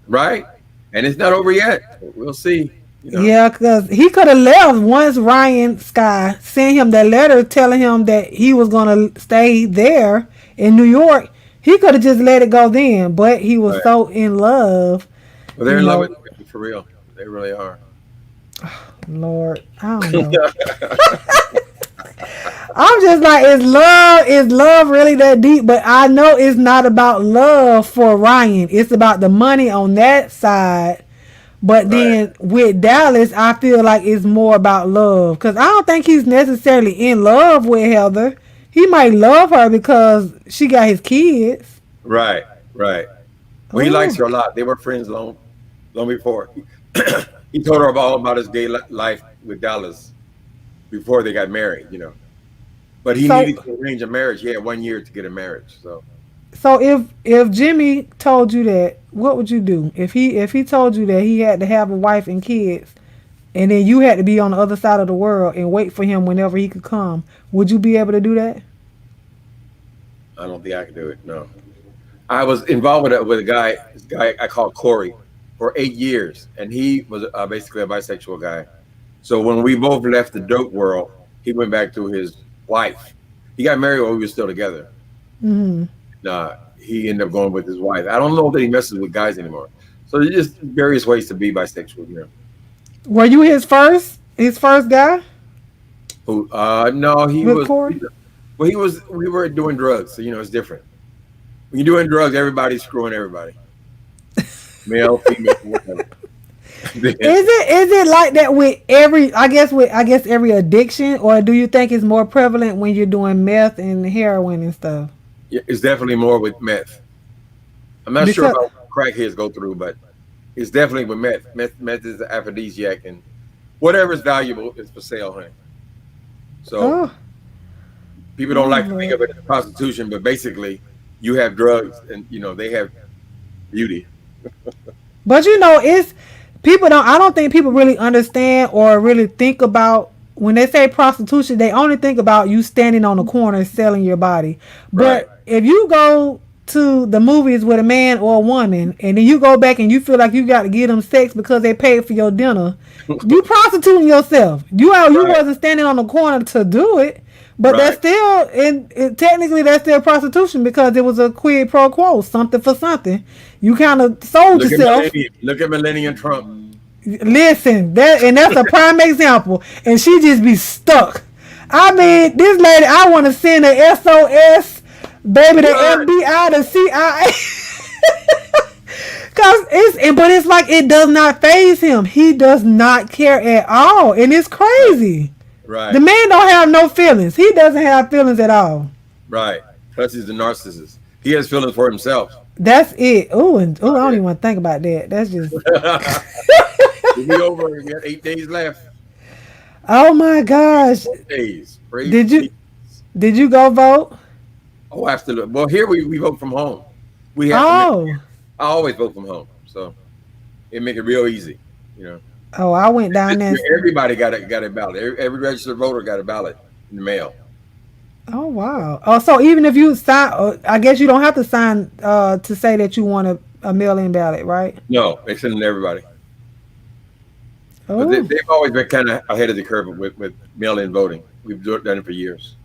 Right? And it's not over yet. We'll see. Yeah, because he could have left once Ryan Sky sent him that letter telling him that he was going to stay there in New York. He could have just let it go then, but he was Right. so in love, Well, they're you in love know. with me for real. They really are. Lord, I don't know. I'm just like, is love really that deep? But I know it's not about love for Ryan. It's about the money on that side. But Right. then with Dallas, I feel like it's more about love. Because I don't think he's necessarily in love with Heather. He might love her because she got his kids. Right. Right. Well, he likes Oh, her a lot. They were friends long before. He told her all about his gay life with Dallas before they got married. But he so needed to arrange a marriage. He had 1 year to get a marriage. So so if Jimmy told you that, what would you do? If he told you that he had to have a wife and kids, and then you had to be on the other side of the world and wait for him whenever he could come, would you be able to do that? I don't think I can do it. No. I was involved with a guy, this guy I called Corey, for 8 years, and he was basically a bisexual guy. So when we both left the dope world, he went back to his wife. He got married while we were still together. Hmm. He ended up going with his wife. I don't know that he messes with guys anymore. So there's just various ways to be bisexual. Were you his first guy Who? No, he with was. Corey? Well, he was. We were doing drugs, so it's different. When you're doing drugs, everybody's screwing everybody, male, female, whatever. Is it like that with every I guess every addiction, or do you think it's more prevalent when you're doing meth and heroin and stuff? Yeah, it's definitely more with meth. I'm not sure Because about what crackheads go through, but it's definitely with meth. Meth is the aphrodisiac, and whatever is valuable is for sale, honey. So oh, people oh don't like to think Lord. of it as prostitution, but basically, you have drugs, and they have beauty. But it's people don't. I don't think people really understand or really think about when they say prostitution. They only think about you standing on the corner selling your body. Right. But if you go to the movies with a man or a woman, and then you go back and you feel like you got to give them sex because they paid for your dinner, you prostituting yourself. You Right. wasn't standing on the corner to do it. But that's Right. still, technically, that's still prostitution because it was a quid pro quo, something for something. You kind of sold Look at yourself. Melania. Look at Melania Trump. Listen, that's a prime example, and she just be stuck. I mean, this lady, I want to send a SOS, baby, the What? FBI, the CIA, but it's like it does not phase him. He does not care at all, and it's crazy. The Right. man don't have no feelings. He doesn't have feelings at all. Right. Plus, he's a narcissist. He has feelings for himself. That's it. I don't even want to think about that. That's just. We'll be over. We got 8 days left. Oh my gosh! 8 days. Praise Did you Jesus. did you go vote? Oh, absolutely. Well, here we vote from home. We have to Oh, I always vote from home, so it make it real easy. oh, I went down there. Everybody got a ballot. Every registered voter got a ballot in the mail. Oh wow! Oh, so even if you sign, I guess you don't have to sign to say that you want a mail-in ballot, right? No, they send it to everybody. But Oh, they've always been kind of ahead of the curve with mail-in voting. We've done it for years.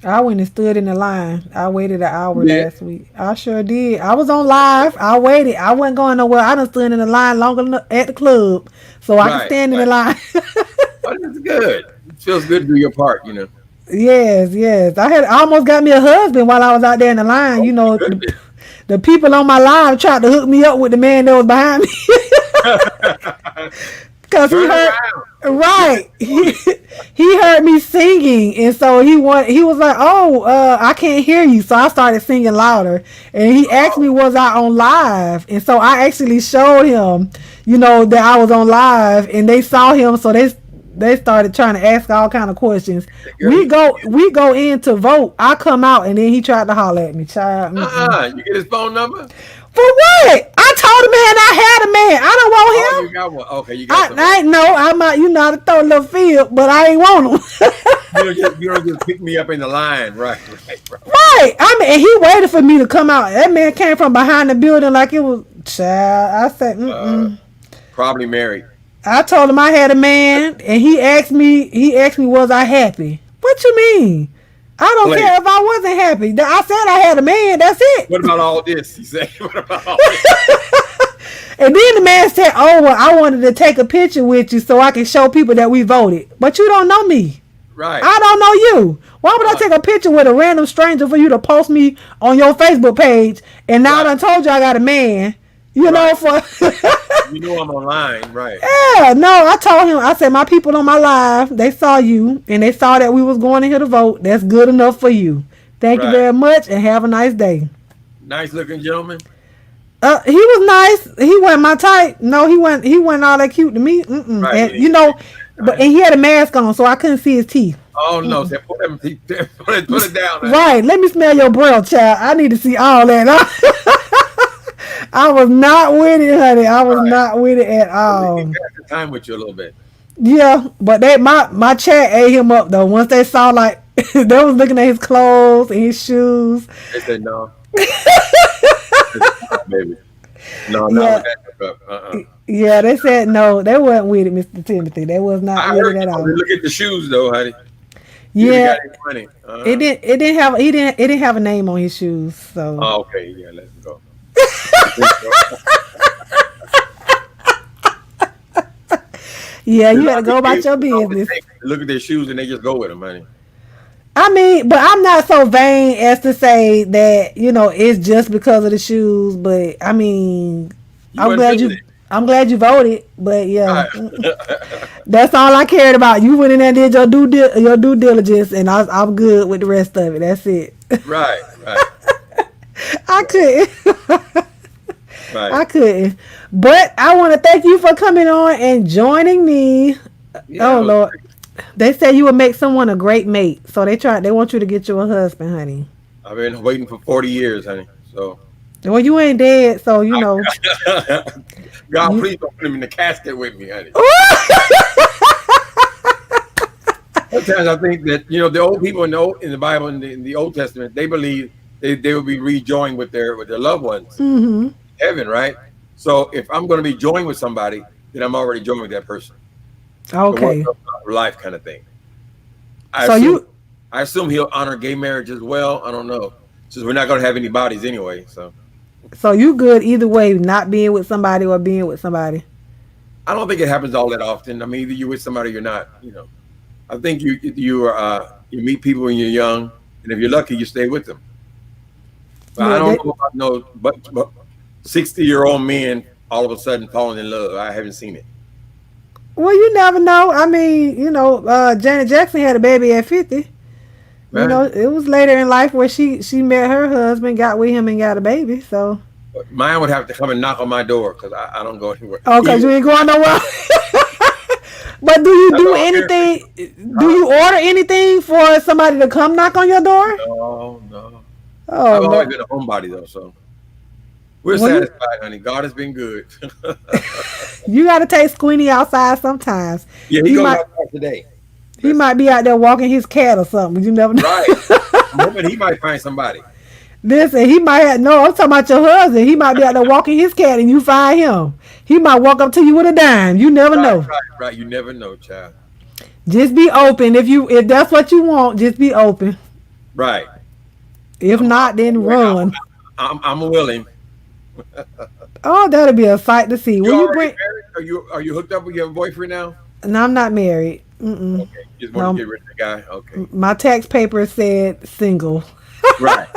I went and stood in the line. I waited an hour Yeah. last week. I sure did. I was on live. I waited. I wasn't going nowhere. I done stood in the line longer than at the club, so I can Right, stand in the right. line. Oh, that's good. It feels good to do your part. Yes. I almost got me a husband while I was out there in the line. Oh, my The, goodness. the people on my live tried to hook me up with the man that was behind me. Cause he Turn heard around. right. He heard me singing, and so he was like, "Oh, I can't hear you." So I started singing louder, and he asked me, "Was I on live?" And so I actually showed him, that I was on live, and they saw him, so they started trying to ask all kind of questions. Girl, We go in to vote. I come out, and then he tried to holler at me, child. you get his phone number? For what? I told the man I had a man. I don't Oh, want you him. got one. Okay, you got I ain't know. I might, I throw a little field, but I ain't want him. you don't just pick me up in the line, right? Right. I mean, and he waited for me to come out. That man came from behind the building like it was, child. I said, Probably married. I told him I had a man, and he asked me, was I happy? What you mean? I don't care if I wasn't happy. I said I had a man. That's it. What about all this? He said, what about all this? And then the man said, oh, well, I wanted to take a picture with you so I can show people that we voted. But you don't know me. Right. I don't know you. Why would I take a picture with a random stranger for you to post me on your Facebook page? And now I done told you I got a man. You know, for you know I'm online, right? Yeah, no, I told him, I said, my people on my live, they saw you and they saw that we was going in here to vote. That's good enough for you. Thank you very much and have a nice day. Nice looking gentleman. He was nice. He wasn't my type. No, he wasn't all that cute to me. Right. And, but he had a mask on, so I couldn't see his teeth. Oh no! So put it down. Man. Right. Let me smell your breath, child. I need to see all that. I was not with it, honey. I was not with it at all. The time with you a little bit. Yeah, but my chat ate him up though. Once they saw they was looking at his clothes and his shoes. They said no. Baby. No, Yeah, they said no. They wasn't with it, Mr. Timothy. They was not with it at all. Look at the shoes though, honey. Yeah, it didn't have a name on his shoes. So. Oh, okay, yeah, let's go. Yeah, you gotta go about your business. Look at their shoes and they just go with them, honey. I mean, but I'm not so vain as to say that it's just because of the shoes. But I mean, I'm glad you voted. But yeah, that's all I cared about. You went in there and did your due diligence, and I'm good with the rest of it. That's it. Right. I couldn't. Right. I couldn't. But I want to thank you for coming on and joining me. Yeah, oh Lord. They said you would make someone a great mate. So they want you to get you a husband, honey. I've been waiting for 40 years, honey. So well, you ain't dead, so you know. God, please don't put him in the casket with me, honey. Sometimes I think that the old people in the Bible in the Old Testament, they believe they will be rejoined with their loved ones in heaven, right? So if I'm going to be joined with somebody, then I'm already joined with that person. Okay. Life kind of thing. I assume he'll honor gay marriage as well. I don't know, since we're not going to have any bodies anyway. So you good either way, not being with somebody or being with somebody. I don't think it happens all that often. I mean, either you're with somebody or you're not. I think you meet people when you're young, and if you're lucky, you stay with them. But I don't know about but 60-year-old men all of a sudden falling in love. I haven't seen it. Well, you never know. I mean, Janet Jackson had a baby at 50. Right. It was later in life where she met her husband, got with him, and got a baby. So mine would have to come and knock on my door because I don't go anywhere. Oh, because you ain't going nowhere. But do you do anything? Do you order anything for somebody to come knock on your door? No. Oh, I've always been a homebody though, so we're satisfied, honey. God has been good. You got to take Squinty outside sometimes. Yeah, he goes outside today. He might be out there walking his cat or something. You never know. Right. I'm hoping he might find somebody. Listen, he might have, no, I'm talking about your husband. He might be out there walking his cat and you find him. He might walk up to you with a dime. You never know. Right. You never know, child. Just be open. If that's what you want, just be open. Right. If not, then run. I'm willing. Oh, that'll be a sight to see. You married? Are you hooked up with your boyfriend now? No, I'm not married. Okay. You just want to get rid of the guy? Okay. My tax paper said single. Right.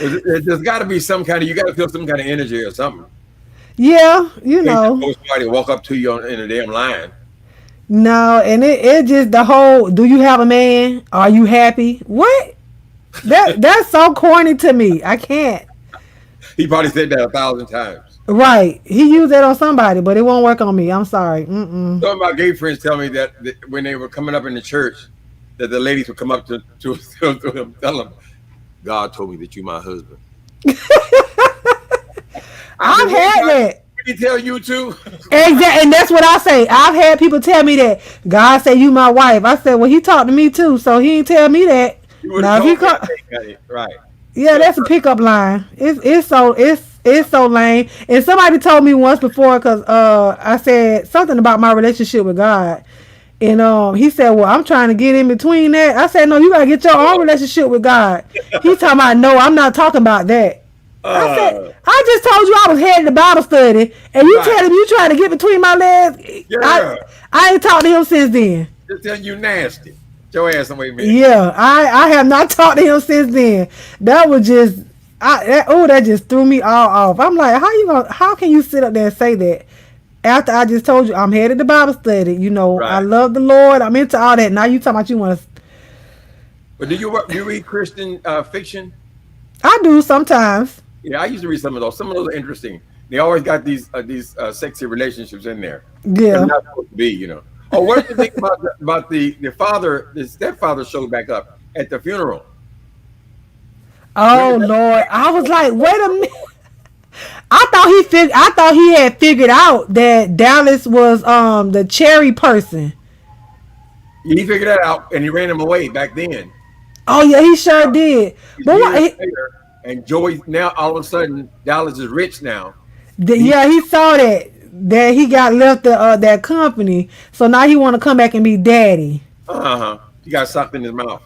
There's got to be some kind of, you got to feel some kind of energy or something. Yeah, Somebody walk up to you in a damn line. No, and it just the whole, do you have a man? Are you happy? What? That's so corny to me. I can't. He probably said that 1,000 times. Right. He used that on somebody, but it won't work on me. I'm sorry. Mm-mm. Some of my gay friends tell me that when they were coming up in the church, that the ladies would come up to him, tell him, "God told me that you my husband." I said, I've had that. Did he tell you too? Exactly, and that's what I say. I've had people tell me that God said you my wife. I said, well, he talked to me too, so he didn't tell me that. You would have Now if he told me. Right. yeah, that's a pickup line. It's so lame. And somebody told me once before because I said something about my relationship with God, and he said, well, I'm trying to get in between that. I said, no, you gotta get your own relationship with God. He talking about no, I'm not talking about that. I said, I just told you I was heading to Bible study, and you telling me you trying to get between my legs. Yeah. I ain't talked to him since then. Just telling you nasty. Get your ass away, man. Yeah, I have not talked to him since then. That was just, that just threw me all off. I'm like, how can you sit up there and say that after I just told you I'm headed to Bible study? You know, right. I love the Lord. I'm into all that. Now you talking about you want to. But do you read Christian fiction? I do sometimes. Yeah, I used to read some of those. Some of those are interesting. They always got these sexy relationships in there. Yeah, they're not supposed to be, you know. Oh, what do you think about the stepfather showed back up at the funeral? Oh Lord, I was like, wait a minute. I thought he had figured out that Dallas was the cherry person. He figured that out, and he ran him away back then. Oh yeah, he sure did. But and Joey, now all of a sudden Dallas is rich now. Yeah, he saw that he got left that company, so now he want to come back and be daddy. He got sucked in his mouth.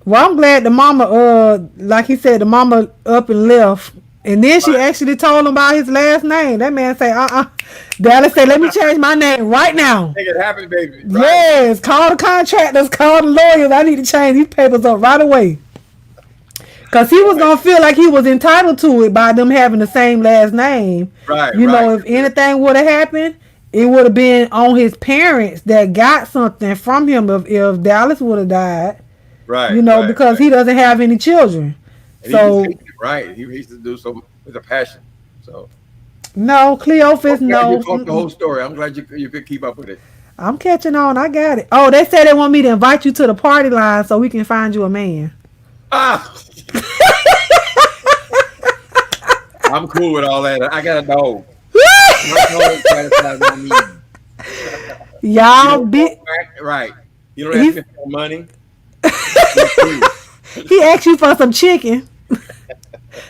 Well, I'm glad the mama, like he said, the mama up and left, and then she actually told him about his last name. That man say, Dallas say, let me change my name right now. Make it happen, baby. Right. Yes, call the contractors, call the lawyers. I need to change these papers up right away. Because he was going to feel like he was entitled to it by them having the same last name. Right. You know, if anything would have happened, it would have been on his parents that got something from him if Dallas would have died. Right. You know, because he doesn't have any children. And so he used to do so with a passion. So no, Cleophas, no. You told the whole story. I'm glad you could keep up with it. I'm catching on. I got it. Oh, they said they want me to invite you to the party line so we can find you a man. I'm cool with all that. I got a dog. Y'all right. You don't ask me for money. He asked you for some chicken.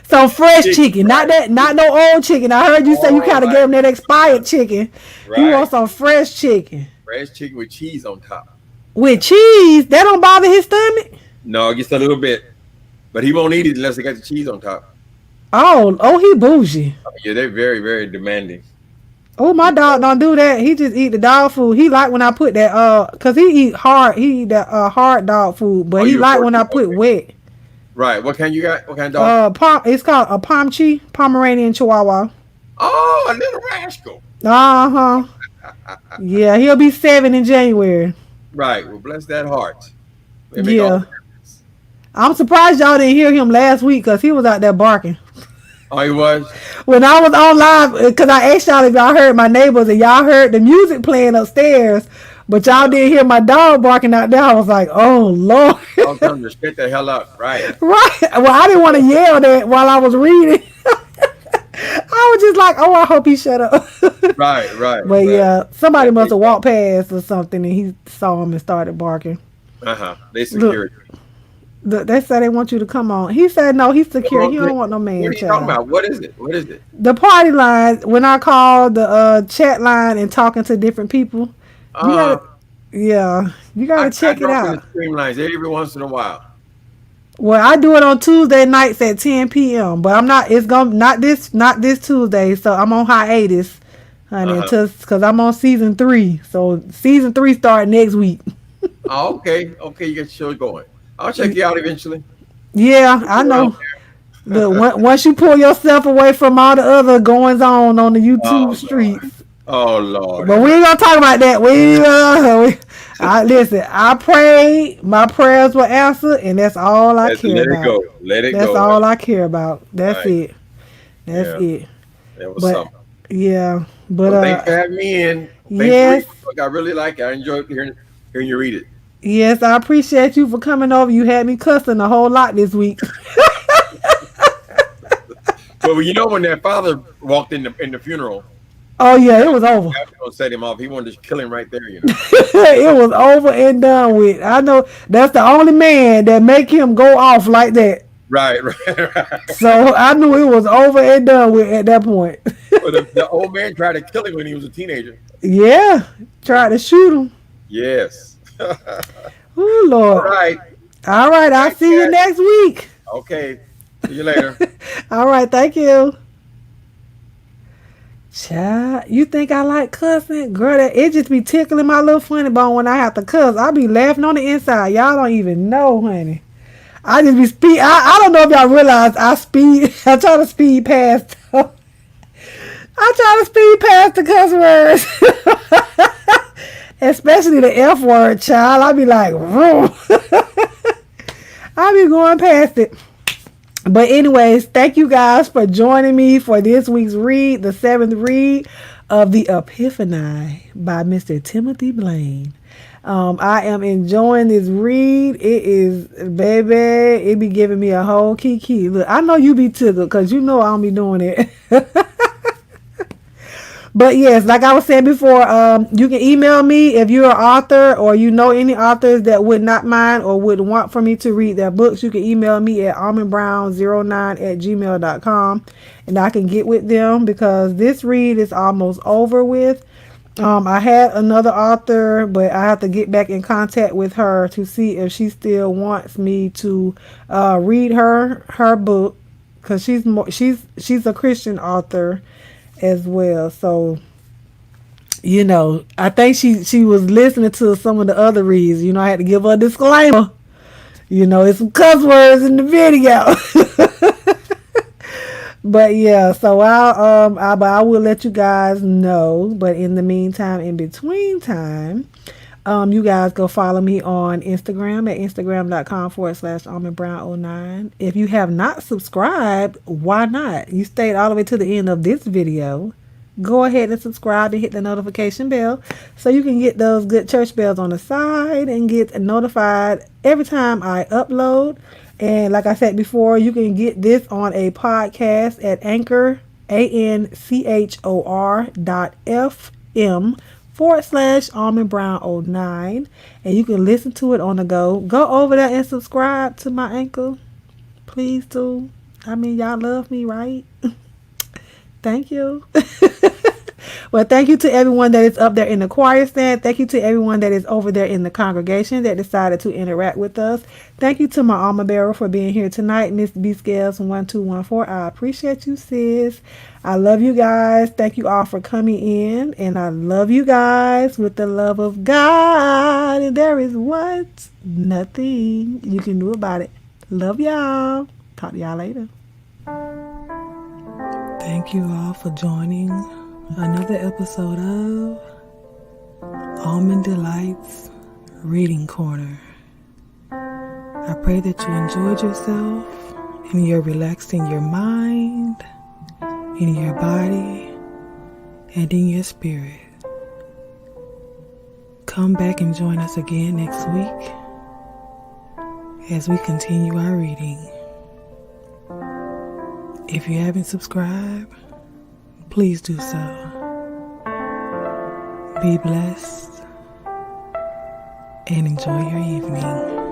Some fresh chicken. Not no old chicken. I heard you say you kind of gave him that expired chicken. Right. He wants some fresh chicken. Fresh chicken with cheese on top. With cheese? That don't bother his stomach? No, just a little bit. But he won't eat it unless it got the cheese on top. Oh, he bougie. Yeah, they're very, very demanding. Oh, my dog don't do that. He just eat the dog food. He like when I put that cause he eat that hard dog food, but he like when I put wet. Right. What kind you got? What kind of dog? It's called a Pomeranian Chihuahua. Oh, a little rascal. Yeah, he'll be 7 in January. Right. Well, bless that heart. Yeah. I'm surprised y'all didn't hear him last week because he was out there barking. Oh, he was? When I was on live, because I asked y'all if y'all heard my neighbors and y'all heard the music playing upstairs, but y'all didn't hear my dog barking out there. I was like, oh, Lord. I was telling him to spit the hell up. Right. Right. Well, I didn't want to yell that while I was reading. I was just like, oh, I hope he shut up. Right. But yeah, somebody must have walked past or something and he saw him and started barking. They security. They said they want you to come on. He said no, he's secure. He don't want no man. What are you talking about? What is it? The party line. When I call the chat line and talking to different people, you gotta check it out. Streamlines every once in a while. Well, I do it on Tuesday nights at 10 p.m. But I'm not. It's not this Tuesday. So I'm on hiatus, honey, because I'm on season 3. So season 3 start next week. Oh, okay. You got your show going. I'll check you out eventually. Yeah, I know. Once you pull yourself away from all the other goings on the YouTube streets. Oh, Lord. But we ain't going to talk about that. Listen, I prayed. My prayers were answered, and that's all I care about. Let it go. That's all I care about. That's it. That's it. That was something. Yeah, Well, thanks but for having me in. Thanks for yes, reading the book. I really like it. I enjoyed hearing you read it. yes, I appreciate you for coming over. You had me cussing a whole lot this week. Well, you know, when that father walked in the funeral, Oh yeah, that it was over. was gonna set him off. He wanted to kill him right there. You know. It was over and done with. I know that's the only man that make him go off like that. Right, right, right. So I knew it was over and done with at that point. Well, the old man tried to kill him when he was a teenager. Yeah, tried to shoot him. Yes. All Oh Lord. right. All right, I'll Thanks, see you Kat. next week. Okay. See you later. All right, thank you. Child, you think I like cussing? Girl, it just be tickling my little funny bone when I have to cuss. I be laughing on the inside. Y'all don't even know, honey. I just be speed. I don't know if y'all realize I speed. I try to speed past. I try to speed past the cuss words, especially the F word, child. I be like, vroom. I be going past it. But anyways, thank you guys for joining me for this week's read, the seventh read of the Epiphani by Mr. Timothy Blaine. I am enjoying this read. It is, baby, it be giving me a whole kiki. Look, I know you be tickled because you know I don't be doing it. But yes, like I was saying before, you can email me if you're an author or you know any authors that would not mind or would want for me to read their books. You can email me at almondbrown09@gmail.com and I can get with them because this read is almost over with. I had another author, but I have to get back in contact with her to see if she still wants me to read her book because she's a Christian author as well. So, I think she was listening to some of the other reads. I had to give her a disclaimer. It's some cuss words in the video. But yeah, so I will let you guys know. But in the meantime, in between time, you guys go follow me on Instagram at instagram.com/almondbrown09. If you have not subscribed, why not? You stayed all the way to the end of this video. Go ahead and subscribe and hit the notification bell so you can get those good church bells on the side and get notified every time I upload. And like I said before, you can get this on a podcast at Anchor, anchor.fm/almondbrown09. And you can listen to it on the go. Go over there and subscribe to my Anchor. Please do. I mean, y'all love me, right? Thank you. Well, thank you to everyone that is up there in the choir stand. Thank you to everyone that is over there in the congregation that decided to interact with us. Thank you to my alma bearer for being here tonight, Miss B Scales 1214. I appreciate you, sis. I love you guys. Thank you all for coming in. And I love you guys with the love of God. And there is what? Nothing you can do about it. Love y'all. Talk to y'all later. Thank you all for joining another episode of Almond Delights Reading Corner. I pray that you enjoyed yourself and you're relaxed in your mind, in your body, and in your spirit. Come back and join us again next week as we continue our reading. If you haven't subscribed, please do so. Be blessed and enjoy your evening.